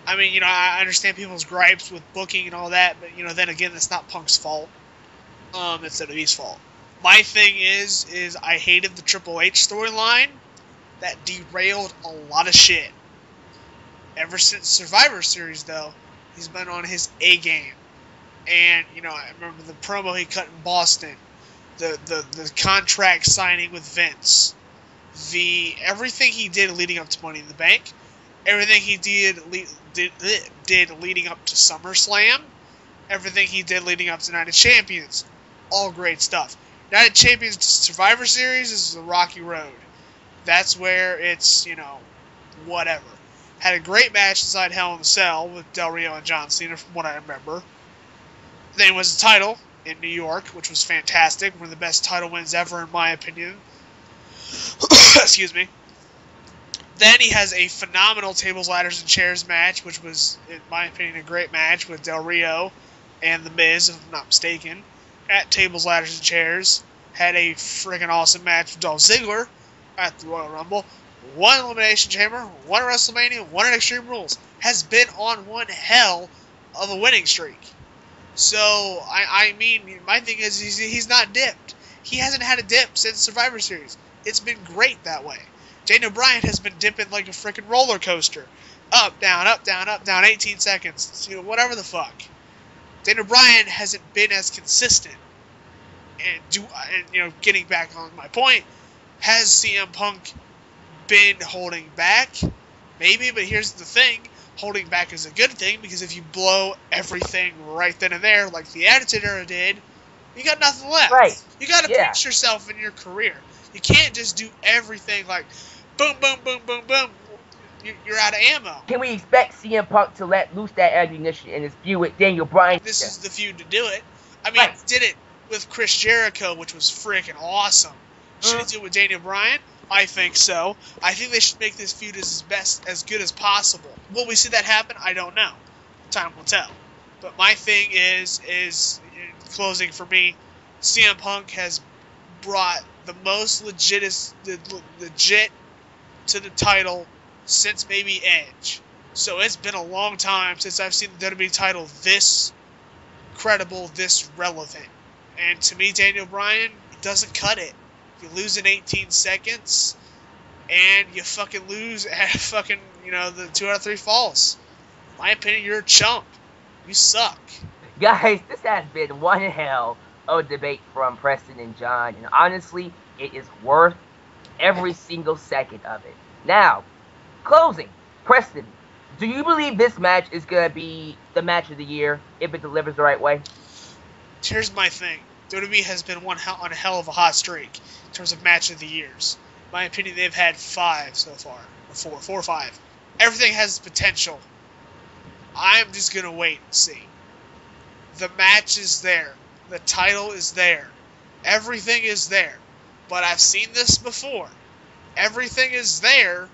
I mean, I understand people's gripes with booking and all that, but, then again, that's not Punk's fault. It's WWE's fault. My thing is I hated the Triple H storyline. That derailed a lot of shit. Ever since Survivor Series, though, he's been on his A game. And, I remember the promo he cut in Boston, the contract signing with Vince, everything he did leading up to Money in the Bank, everything he did leading up to SummerSlam, everything he did leading up to Night of Champions, all great stuff. Night of Champions to Survivor Series is a rocky road. That's where it's, whatever. Had a great match inside Hell in a Cell with Del Rio and John Cena, from what I remember. Then was the title in New York, which was fantastic. One of the best title wins ever, in my opinion. Excuse me. Then he has a phenomenal tables, ladders, and chairs match, which was, in my opinion, a great match with Del Rio and The Miz, if I'm not mistaken. At tables, ladders, and chairs. Had a freaking awesome match with Dolph Ziggler at the Royal Rumble. One Elimination Chamber, one WrestleMania, one at Extreme Rules. Has been on one hell of a winning streak. So, I mean, my thing is he's not dipped. He hasn't had a dip since Survivor Series. It's been great that way. Daniel Bryan has been dipping like a freaking roller coaster. Up, down, 18 seconds. Whatever the fuck. Daniel Bryan hasn't been as consistent. And getting back on my point, has CM Punk been holding back? Maybe, but here's the thing. Holding back is a good thing, because if you blow everything right then and there, like the Attitude Era did, you got nothing left. Right. You got to pace yourself in your career. You can't just do everything like boom, boom, boom, boom, boom. You're out of ammo. Can we expect CM Punk to let loose that ammunition in his feud with Daniel Bryan? This is the feud to do it. I mean, did it with Chris Jericho, which was freaking awesome. Should he do it with Daniel Bryan? I think so. I think they should make this feud as good as possible. Will we see that happen? I don't know. Time will tell. But my thing is in closing for me, CM Punk has brought the most legit to the title since maybe Edge. So it's been a long time since I've seen the WWE title this credible, this relevant. And to me, Daniel Bryan doesn't cut it. You lose in 18 seconds, and you fucking lose at fucking, the 2 out of 3 falls. In my opinion, you're a chump. You suck. Guys, this has been one hell of a debate from Preston and John, and honestly, it is worth every single second of it. Now, closing. Preston, do you believe this match is going to be the match of the year if it delivers the right way? Here's my thing. WWE has been on a hell of a hot streak in terms of match of the years. In my opinion, they've had 5 so far. Or 4 or 5. Everything has potential. I'm just going to wait and see. The match is there. The title is there. Everything is there. But I've seen this before. Everything is there.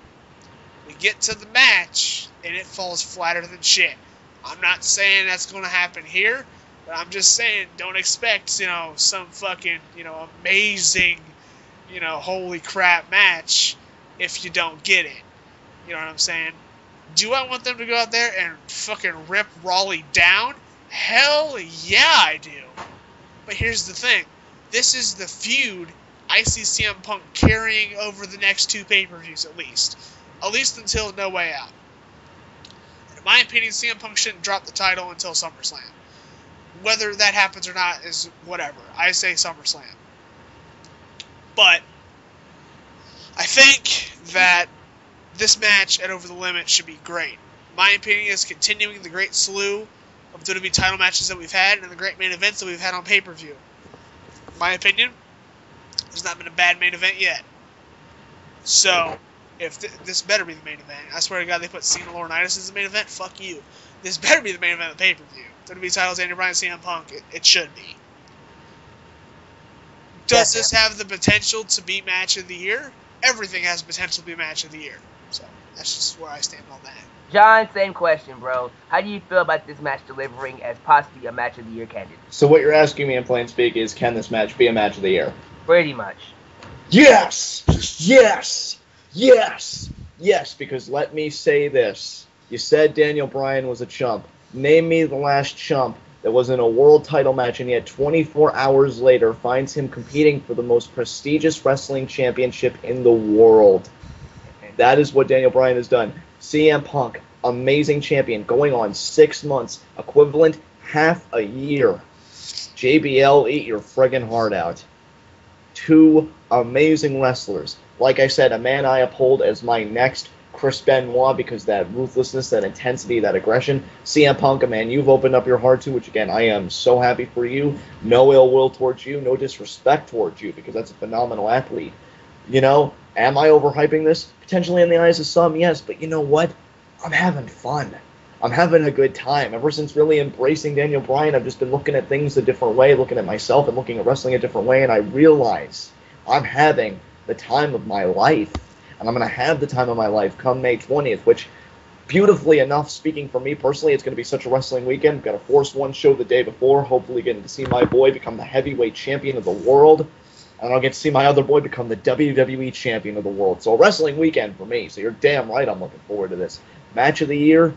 We get to the match, and it falls flatter than shit. I'm not saying that's going to happen here, but I'm just saying don't expect, some fucking, amazing, holy crap match if you don't get it. You know what I'm saying? Do I want them to go out there and fucking rip Raleigh down? Hell yeah, I do. But here's the thing. This is the feud I see CM Punk carrying over the next 2 pay-per-views at least. At least until No Way Out. In my opinion, CM Punk shouldn't drop the title until SummerSlam. Whether that happens or not is whatever. I say SummerSlam. But I think that this match at Over the Limit should be great. My opinion is continuing the great slew of WWE title matches that we've had and the great main events that we've had on pay-per-view. In my opinion, there's not been a bad main event yet. So, if this better be the main event. I swear to God, they put Cena Laurinaitis as the main event. Fuck you. This better be the main event of the pay-per-view. WWE titles, Daniel Bryan, CM Punk. It should be. Does this have the potential to be match of the year? Everything has potential to be match of the year. So, that's just where I stand on that. John, same question, bro. How do you feel about this match delivering as possibly a match of the year candidate? So what you're asking me in plain speak is, can this match be a match of the year? Pretty much. Yes! Yes! Yes! Yes, because let me say this. You said Daniel Bryan was a chump. Name me the last chump that was in a world title match and yet 24 hours later finds him competing for the most prestigious wrestling championship in the world. That is what Daniel Bryan has done. CM Punk, amazing champion, going on 6 months, equivalent half a year. JBL, eat your friggin' heart out. 2 amazing wrestlers. Like I said, a man I uphold as my next Chris Benoit because that ruthlessness, that intensity, that aggression. CM Punk, a man you've opened up your heart to, which again, I am so happy for you. No ill will towards you, no disrespect towards you because that's a phenomenal athlete. Am I overhyping this? Potentially in the eyes of some, yes, but you know what? I'm having fun. I'm having a good time. Ever since really embracing Daniel Bryan, I've just been looking at things a different way, looking at myself and looking at wrestling a different way, and I realize I'm having the time of my life. And I'm going to have the time of my life come May 20th, which, beautifully enough, speaking for me personally, it's going to be such a wrestling weekend. I've got a Force 1 show the day before, hopefully getting to see my boy become the heavyweight champion of the world. And I'll get to see my other boy become the WWE champion of the world. So a wrestling weekend for me. So you're damn right I'm looking forward to this. Match of the year,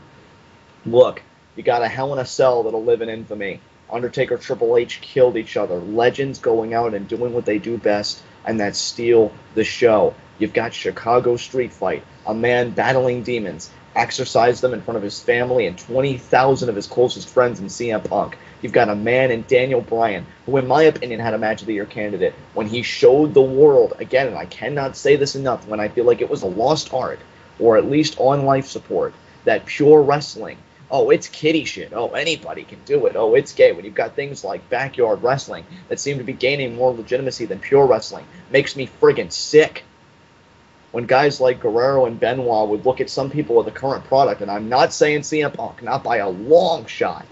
look, you got a Hell in a Cell that'll live in infamy. Undertaker, Triple H killed each other. Legends going out and doing what they do best, and that's steal the show. You've got Chicago Street Fight, a man battling demons, exorcised them in front of his family and 20,000 of his closest friends in CM Punk. You've got a man in Daniel Bryan, who in my opinion had a match of the year candidate when he showed the world, again, and I cannot say this enough, when I feel like it was a lost art, or at least on life support, that pure wrestling, oh, it's kiddie shit, oh, anybody can do it, oh, it's gay, when you've got things like backyard wrestling that seem to be gaining more legitimacy than pure wrestling, makes me friggin' sick. When guys like Guerrero and Benoit would look at some people of the current product, and I'm not saying CM Punk, not by a long shot,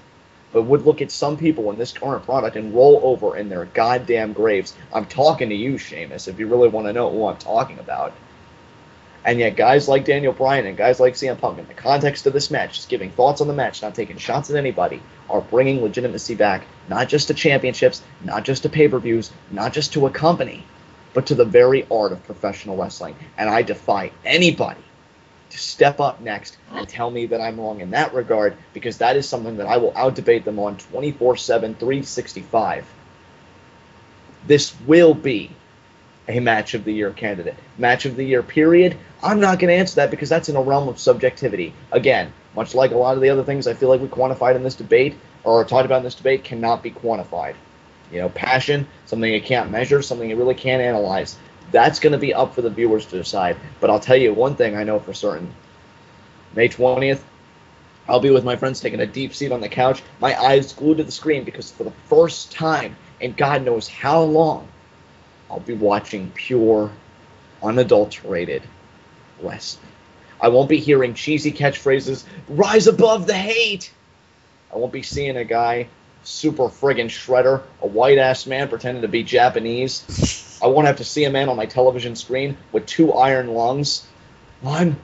but would look at some people in this current product and roll over in their goddamn graves. I'm talking to you, Sheamus, if you really want to know who I'm talking about. And yet guys like Daniel Bryan and guys like CM Punk, in the context of this match, just giving thoughts on the match, not taking shots at anybody, are bringing legitimacy back, not just to championships, not just to pay-per-views, not just to a company, but to the very art of professional wrestling. And I defy anybody to step up next and tell me that I'm wrong in that regard, because that is something that I will out-debate them on 24/7, 365. This will be a match of the year candidate. Match of the year, period. I'm not going to answer that because that's in a realm of subjectivity. Again, much like a lot of the other things I feel like we quantified in this debate, or talked about in this debate, cannot be quantified. You know, passion, something you can't measure, something you really can't analyze. That's going to be up for the viewers to decide. But I'll tell you one thing I know for certain. May 20th, I'll be with my friends taking a deep seat on the couch, my eyes glued to the screen, because for the first time in God knows how long, I'll be watching pure, unadulterated wrestling. I won't be hearing cheesy catchphrases, rise above the hate. I won't be seeing a guy, super friggin' shredder, a white-ass man pretending to be Japanese. I won't have to see a man on my television screen with 2 iron lungs. My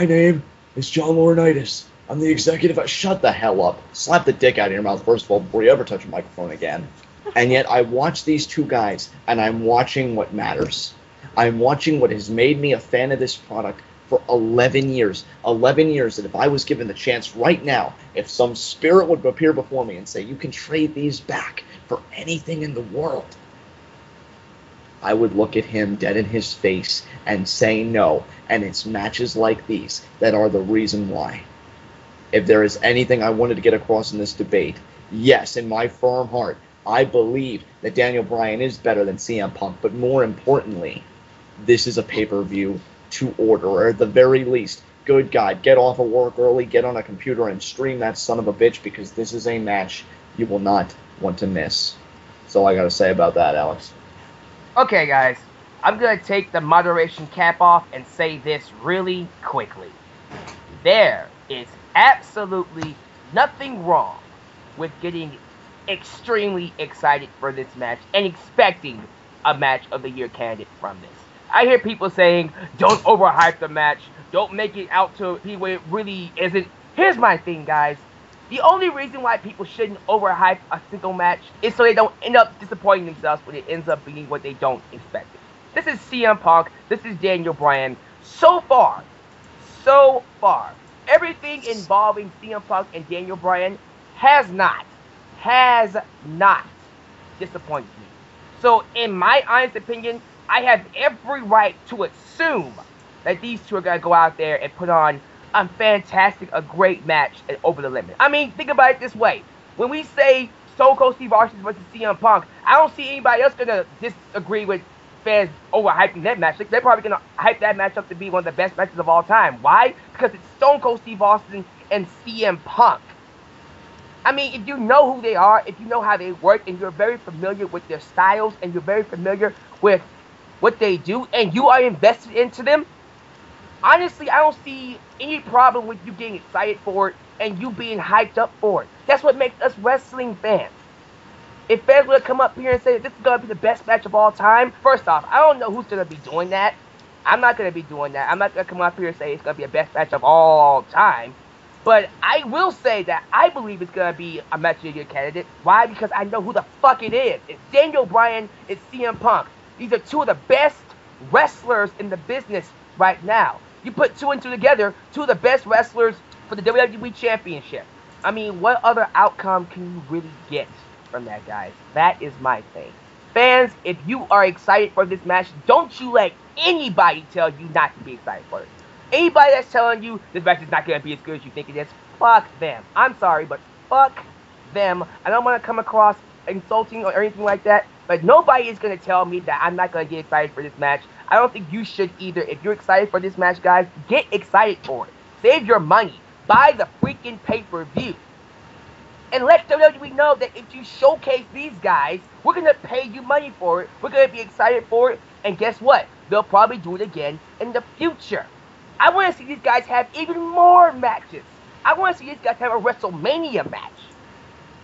name is John Laurinaitis. I'm the executive. Shut the hell up. Slap the dick out of your mouth, first of all, before you ever touch a microphone again. And yet I watch these two guys, and I'm watching what matters. I'm watching what has made me a fan of this product for 11 years. 11 years that if I was given the chance right now, if some spirit would appear before me and say, you can trade these back for anything in the world, I would look at him dead in his face and say no. And it's matches like these that are the reason why. If there is anything I wanted to get across in this debate, yes, in my firm heart, I believe that Daniel Bryan is better than CM Punk, but more importantly, this is a pay-per-view to order, or at the very least, good God, get off of work early, get on a computer and stream that son of a bitch, because this is a match you will not want to miss. That's all I got to say about that, Alex. Okay, guys, I'm going to take the moderation cap off and say this really quickly. There is absolutely nothing wrong with getting extremely excited for this match and expecting a match of the year candidate from this. I hear people saying, don't overhype the match, don't make it out to be what it really isn't. Here's my thing, guys. The only reason why people shouldn't overhype a single match is so they don't end up disappointing themselves when it ends up being what they don't expect. This is CM Punk, this is Daniel Bryan. So far, everything involving CM Punk and Daniel Bryan has not disappointed me. So, in my honest opinion, I have every right to assume that these two are going to go out there and put on a great match at Over the Limit. I mean, think about it this way. When we say Stone Cold Steve Austin versus CM Punk, I don't see anybody else going to disagree with fans overhyping that match. They're probably going to hype that match up to be one of the best matches of all time. Why? Because it's Stone Cold Steve Austin and CM Punk. I mean, if you know who they are, if you know how they work, and you're very familiar with their styles, and you're very familiar with what they do, and you are invested into them, honestly, I don't see any problem with you getting excited for it and you being hyped up for it. That's what makes us wrestling fans. If fans would come up here and say this is going to be the best match of all time, first off, I don't know who's going to be doing that. I'm not going to be doing that. I'm not going to come up here and say it's going to be the best match of all time. But I will say that I believe it's going to be a match of the year candidate. Why? Because I know who the fuck it is. It's Daniel Bryan, it's CM Punk. These are two of the best wrestlers in the business right now. You put two and two together, two of the best wrestlers for the WWE Championship. I mean, what other outcome can you really get from that, guys? That is my thing. Fans, if you are excited for this match, don't you let anybody tell you not to be excited for it. Anybody that's telling you this match is not going to be as good as you think it is, fuck them. I'm sorry, but fuck them. I don't want to come across insulting or anything like that, but nobody is going to tell me that I'm not going to get excited for this match. I don't think you should either. If you're excited for this match, guys, get excited for it. Save your money. Buy the freaking pay-per-view. And let WWE know that if you showcase these guys, we're going to pay you money for it. We're going to be excited for it. And guess what? They'll probably do it again in the future. I want to see these guys have even more matches. I want to see these guys have a WrestleMania match.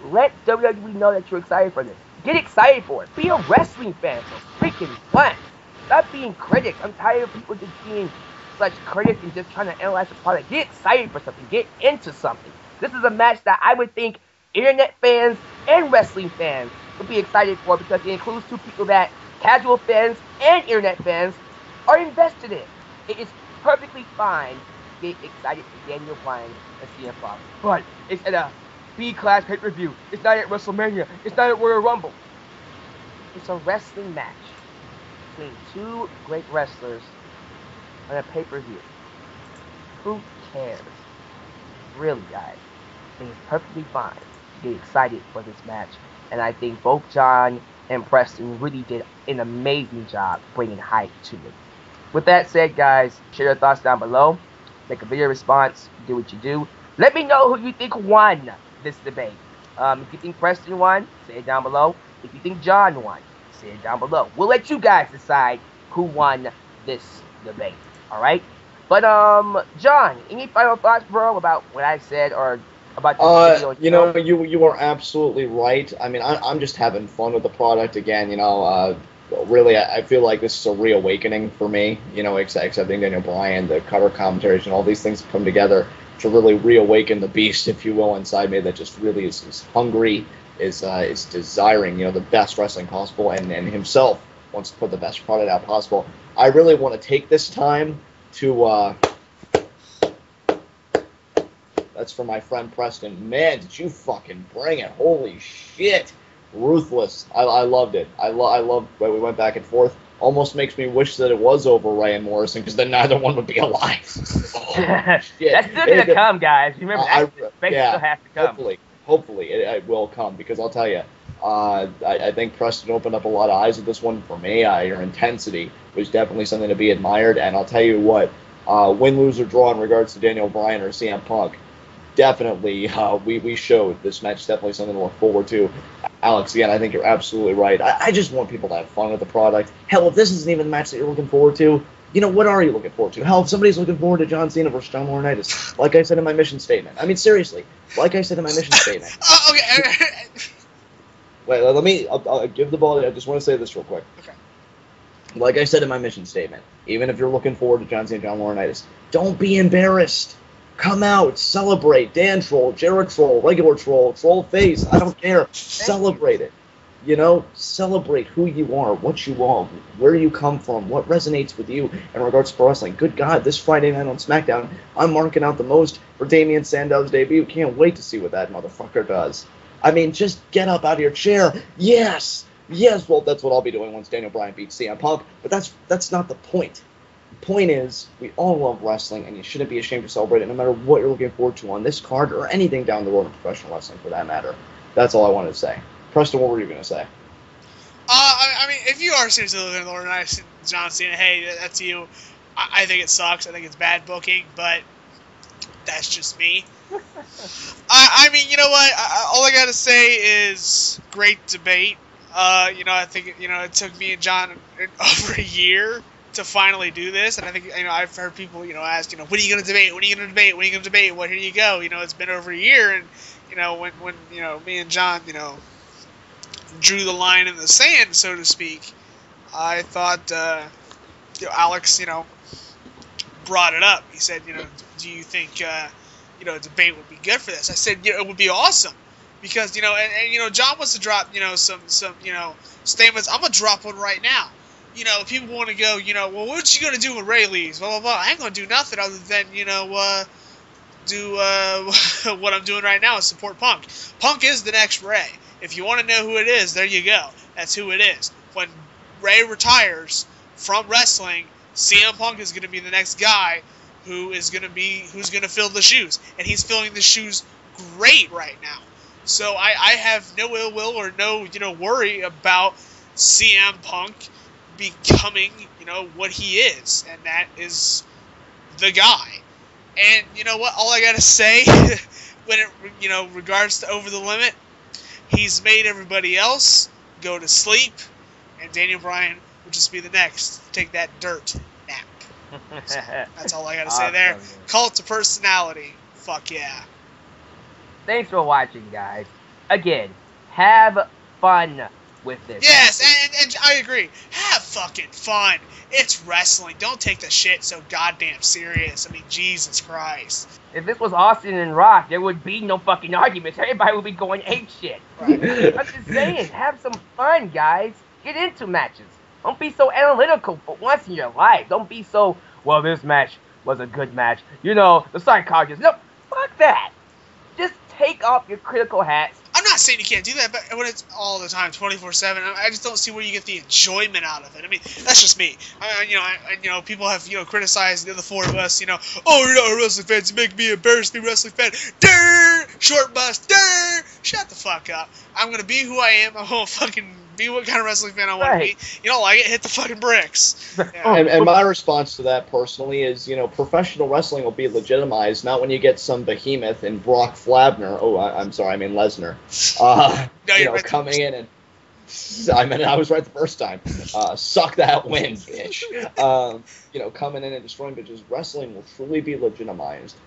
Let WWE know that you're excited for this. Get excited for it. Be a wrestling fan for freaking once. Stop being critics. I'm tired of people just being such critics and just trying to analyze the product. Get excited for something. Get into something. This is a match that I would think internet fans and wrestling fans would be excited for because it includes two people that casual fans and internet fans are invested in. It is perfectly fine to get excited for Daniel Bryan and CM Punk. But it's at a B-class pay-per-view. It's not at WrestleMania. It's not at Royal Rumble. It's a wrestling match between two great wrestlers on a pay-per-view. Who cares? Really, guys. I think it's perfectly fine to get excited for this match. And I think both John and Preston really did an amazing job bringing hype to it. With that said, guys, share your thoughts down below. Make a video response. Do what you do. Let me know who you think won this debate. If you think Preston won, say it down below. If you think John won, say it down below. We'll let you guys decide who won this debate. Alright? But, John, any final thoughts, bro, about what I said or about this video? You know, you are absolutely right. I mean, I'm just having fun with the product again, you know. Really, I feel like this is a reawakening for me, you know, accepting Daniel Bryan, the color commentaries, and all these things come together to really reawaken the beast, if you will, inside me that just really is hungry, is desiring, you know, the best wrestling possible, and himself wants to put the best product out possible. I really want to take this time to, that's for my friend Preston. Man, did you fucking bring it. Holy shit. Ruthless. I loved it. I loved when we went back and forth. Almost makes me wish that it was over Ray and Morrison, because then neither one would be alive. Oh, shit. That's still going to come, guys. Remember, that still has to come. Hopefully it will come, because I'll tell you, I think Preston opened up a lot of eyes with this one for me. Your intensity was definitely something to be admired, and I'll tell you what, win, lose, or draw in regards to Daniel Bryan or CM Punk, definitely we showed this match. Definitely something to look forward to. Alex, again, I think you're absolutely right. I just want people to have fun with the product. Hell, if this isn't even the match that you're looking forward to, you know, what are you looking forward to? Hell, if somebody's looking forward to John Cena versus John Laurinaitis, like I said in my mission statement. I mean, seriously, like I said in my mission statement. Okay. Wait, let me, I'll give the ball. I just want to say this real quick. Okay. Like I said in my mission statement, even if you're looking forward to John Cena and John Laurinaitis, don't be embarrassed. Come out, celebrate. Dan Troll, Jared Troll, regular Troll, Troll Face, I don't care. Celebrate it. You know, celebrate who you are, what you are, where you come from, what resonates with you in regards to pro wrestling. Good God, this Friday night on SmackDown, I'm marking out the most for Damian Sandow's debut. Can't wait to see what that motherfucker does. I mean, just get up out of your chair. Yes, well, that's what I'll be doing once Daniel Bryan beats CM Punk, but that's not the point. The point is, we all love wrestling, and you shouldn't be ashamed to celebrate it, no matter what you're looking forward to on this card or anything down the road in professional wrestling, for that matter. That's all I wanted to say. Preston, what were you going to say? I mean, if you are seriously looking at Laurinaitis and John Cena, hey, that's you. I think it sucks. I think it's bad booking, but that's just me. I mean, you know what? All I got to say is great debate. You know, I think, you know, it took me and John over a year to finally do this, and I think, you know, I've heard people, you know, ask, you know, what are you going to debate? What are you going to debate? What are you going to debate? Well, here you go. You know, it's been over a year, and, you know, when you know, me and John, you know, drew the line in the sand, so to speak, I thought, you know, Alex, you know, brought it up. He said, you know, do you think, you know, a debate would be good for this? I said, you know, it would be awesome, because, you know, and you know, John wants to drop, you know, some you know, statements. I'm gonna drop one right now. You know, people want to go, you know, well, what you gonna do when Ray leaves? Blah blah blah. I ain't gonna do nothing other than, you know, do what I'm doing right now is support Punk. Punk is the next Ray. If you want to know who it is, there you go. That's who it is. When Ray retires from wrestling, CM Punk is going to be the next guy who's going to fill the shoes, and he's filling the shoes great right now. So I have no ill will or no, you know, worry about CM Punk becoming, you know, what he is, and that is the guy. And you know what? All I gotta say, when it, you know, regards to Over the Limit, he's made everybody else go to sleep, and Daniel Bryan will just be the next to take that dirt nap. So that's all I gotta say there. Cult of personality. Fuck yeah. Thanks for watching, guys. again, have fun with this. Yes, and I agree. Have fucking fun. It's wrestling. Don't take the shit so goddamn serious. I mean, Jesus Christ. If this was Austin and Rock, there would be no fucking arguments. Everybody would be going ape shit. Right. I'm just saying, have some fun, guys. Get into matches. Don't be so analytical for once in your life. Don't be so, well, this match was a good match. You know, the psychologist. No, fuck that. Just take off your critical hats. I'm not saying you can't do that, but when it's all the time, 24/7, I just don't see where you get the enjoyment out of it. I mean, that's just me. People have criticized the other four of us. Oh, you're not a wrestling fan. You make me embarrassed to be a wrestling fan. Durr, short bust. Durr, shut the fuck up. I'm gonna be who I am. I'm gonna fucking be what kind of wrestling fan I want to be. You don't like it? Hit the fucking bricks. Yeah. And my response to that personally is, professional wrestling will be legitimized not when you get some behemoth in Brock Flabner. Oh, I'm sorry, I mean Lesnar. Coming in and I was right the first time. Suck that win, bitch. Coming in and destroying bitches. Wrestling will truly be legitimized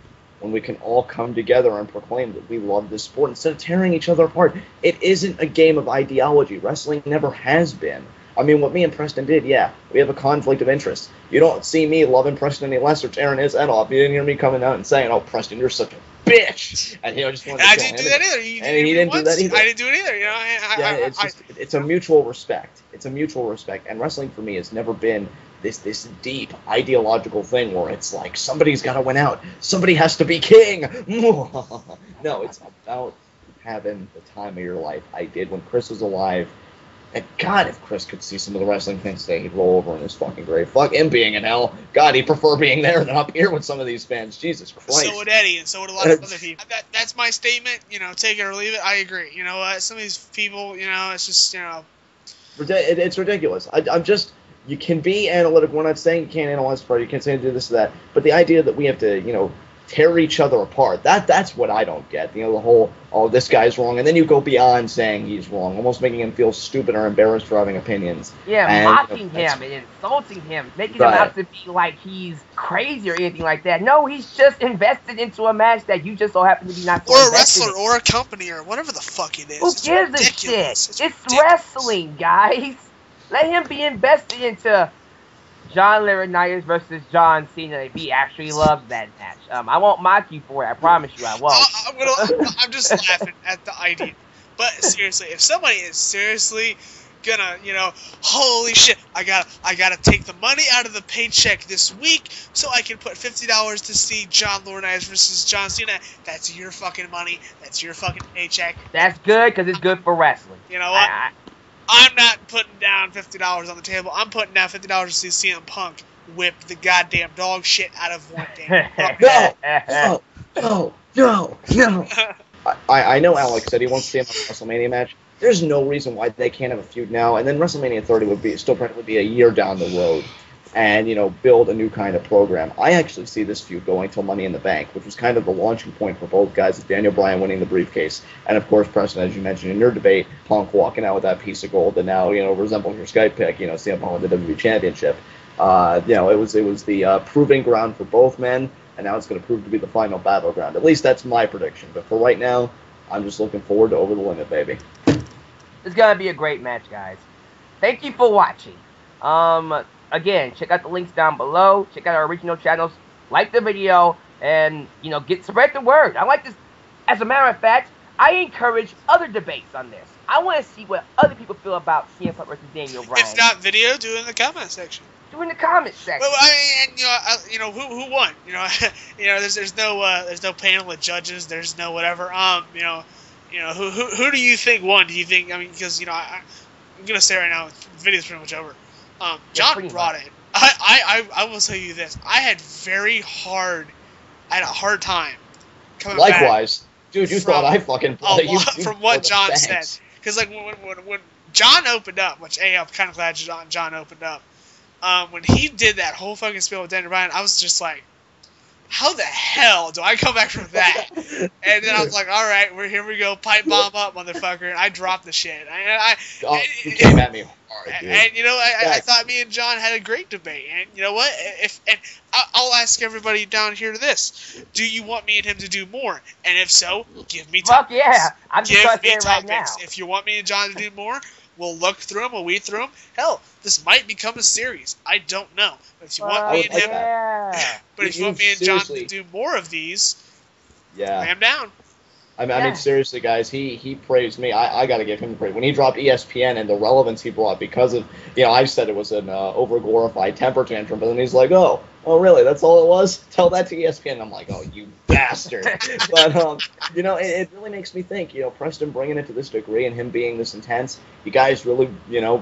when we can all come together and proclaim that we love this sport instead of tearing each other apart. It isn't a game of ideology. Wrestling never has been. I mean, what me and Preston did, yeah, we have a conflict of interest. You don't see me loving Preston any less or tearing his head off. You didn't hear me coming out and saying, "Oh, Preston, you're such a bitch," and just wanted to I didn't do that either. He didn't do that either. I didn't do it either. It's a mutual respect. It's a mutual respect, and wrestling for me has never been this deep ideological thing where it's like somebody's got to win out, somebody has to be king. No, it's about having the time of your life. I did when Chris was alive. And God, if Chris could see some of the wrestling things today, he'd roll over in his fucking grave. Fuck him being in hell. God, he'd prefer being there than up here with some of these fans. Jesus Christ. So would Eddie, and so would a lot of other people. That's my statement. Take it or leave it. I agree. You know what? Some of these people, it's just, It's ridiculous. I'm just... You can be analytical. We're not saying you can't analyze the party. You can't say do this or that. But the idea that we have to, tear each other apart, that's what I don't get. The whole, oh, this guy's wrong. And then you go beyond saying he's wrong, almost making him feel stupid or embarrassed for having opinions. Yeah, mocking him and insulting him, making him out to be like he's crazy or anything like that. No, he's just invested into a match that you just so happen to be not so or a wrestler or a company or whatever the fuck it is. Who gives a shit? It's wrestling, guys. Let him be invested into John Laurinaitis versus John Cena if he actually loves that match. I won't mock you for it. I promise you I won't. I'm just laughing at the idea. But seriously, if somebody is seriously gonna, holy shit, I gotta take the money out of the paycheck this week so I can put $50 to see John Laurinaitis versus John Cena. That's your fucking money. That's your fucking paycheck. That's good because it's good for wrestling. You know what? I'm not putting down $50 on the table. I'm putting down $50 to see CM Punk whip the goddamn dog shit out of one damn No. I know Alex said he wants to see him at a WrestleMania match. There's no reason why they can't have a feud now, and then WrestleMania 30 would be still probably be a year down the road, and build a new kind of program. I actually see this feud going till Money in the Bank, which was kind of the launching point for both guys, with Daniel Bryan winning the briefcase, and of course, Preston, as you mentioned in your debate, Punk walking out with that piece of gold that now resembles your Skype pick, CM Punk with the WWE Championship. It was the proving ground for both men, and now it's going to prove to be the final battleground. At least that's my prediction. But for right now, I'm just looking forward to Over the Limit, baby. It's going to be a great match, guys. Thank you for watching. Again, check out the links down below. Check out our original channels. Like the video, and spread the word. I like this. As a matter of fact, I encourage other debates on this. I want to see what other people feel about CM Punk versus Daniel Bryan. If not video, do it in the comment section. Do it in the comment section. Well, who won? There's no panel of judges. There's no whatever. Who do you think won? Do you think? Because I'm gonna say right now, the video's pretty much over. John brought it. I will tell you this. I had a hard time coming back. Likewise. Dude, you thought I fucking brought it. From what John said. Because when John opened up, which I'm kind of glad John opened up, when he did that whole fucking spiel with Daniel Bryan, I was just like, how the hell do I come back from that? And then I was like, all right, here we go, pipe bomb up, motherfucker. And I dropped the shit. You came at me hard, dude. And I thought me and John had a great debate. And you know what? I'll ask everybody down here this. Do you want me and him to do more? And if so, give me Fuck topics. yeah. I'm just Give me saying right now. topics. If you want me and John to do more, we'll look through them, we'll weed through them. Hell, this might become a series. I don't know. But if you want me and him, but if you want me and John to do more of these, I'm down. I mean, seriously, guys, he praised me. I got to give him praise. When he dropped ESPN and the relevance he brought because of, I said it was an over-glorified temper tantrum, but then he's like, oh, really? That's all it was? Tell that to ESPN. I'm like, oh, you bastard. But, it really makes me think, Preston bringing it to this degree and him being this intense, you guys really,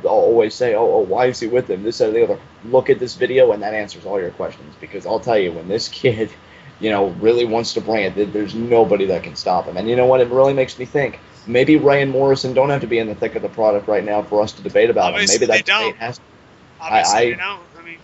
always say, oh, why is he with him? This, that, or the other. Look at this video, and that answers all your questions, because I'll tell you, when this kid really wants to bring it, there's nobody that can stop him. And you know what? It really makes me think. Maybe Ray and Morrison don't have to be in the thick of the product right now for us to debate about Obviously him. Maybe that debate has to. Obviously they don't. I mean,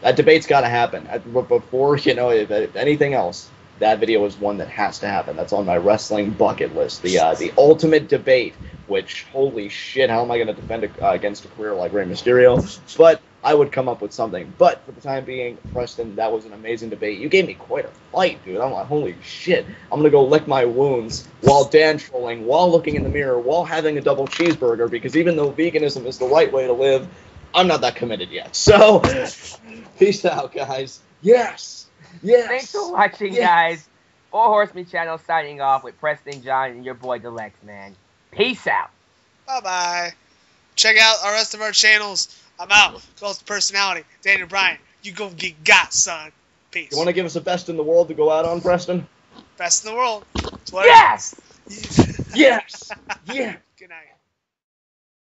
that debate's got to happen. But before, if anything else, that video is one that has to happen. That's on my wrestling bucket list. The ultimate debate, which, holy shit, how am I going to defend against a career like Rey Mysterio? But I would come up with something. But for the time being, Preston, that was an amazing debate. You gave me quite a fight, dude. I'm like, holy shit. I'm going to go lick my wounds while Dan trolling, while looking in the mirror, while having a double cheeseburger, because even though veganism is the right way to live, I'm not that committed yet. So, peace out, guys. Yes. Thanks for watching, guys. Four Horsemen Channel signing off with Preston, John, and your boy Deluxe, man. Peace out. Bye-bye. Check out our rest of our channels. I'm out. Close to personality. Daniel Bryan, you go get got, son. Peace. You want to give us a best in the world to go out on, Preston? Best in the world. Yes! Yes! Yes!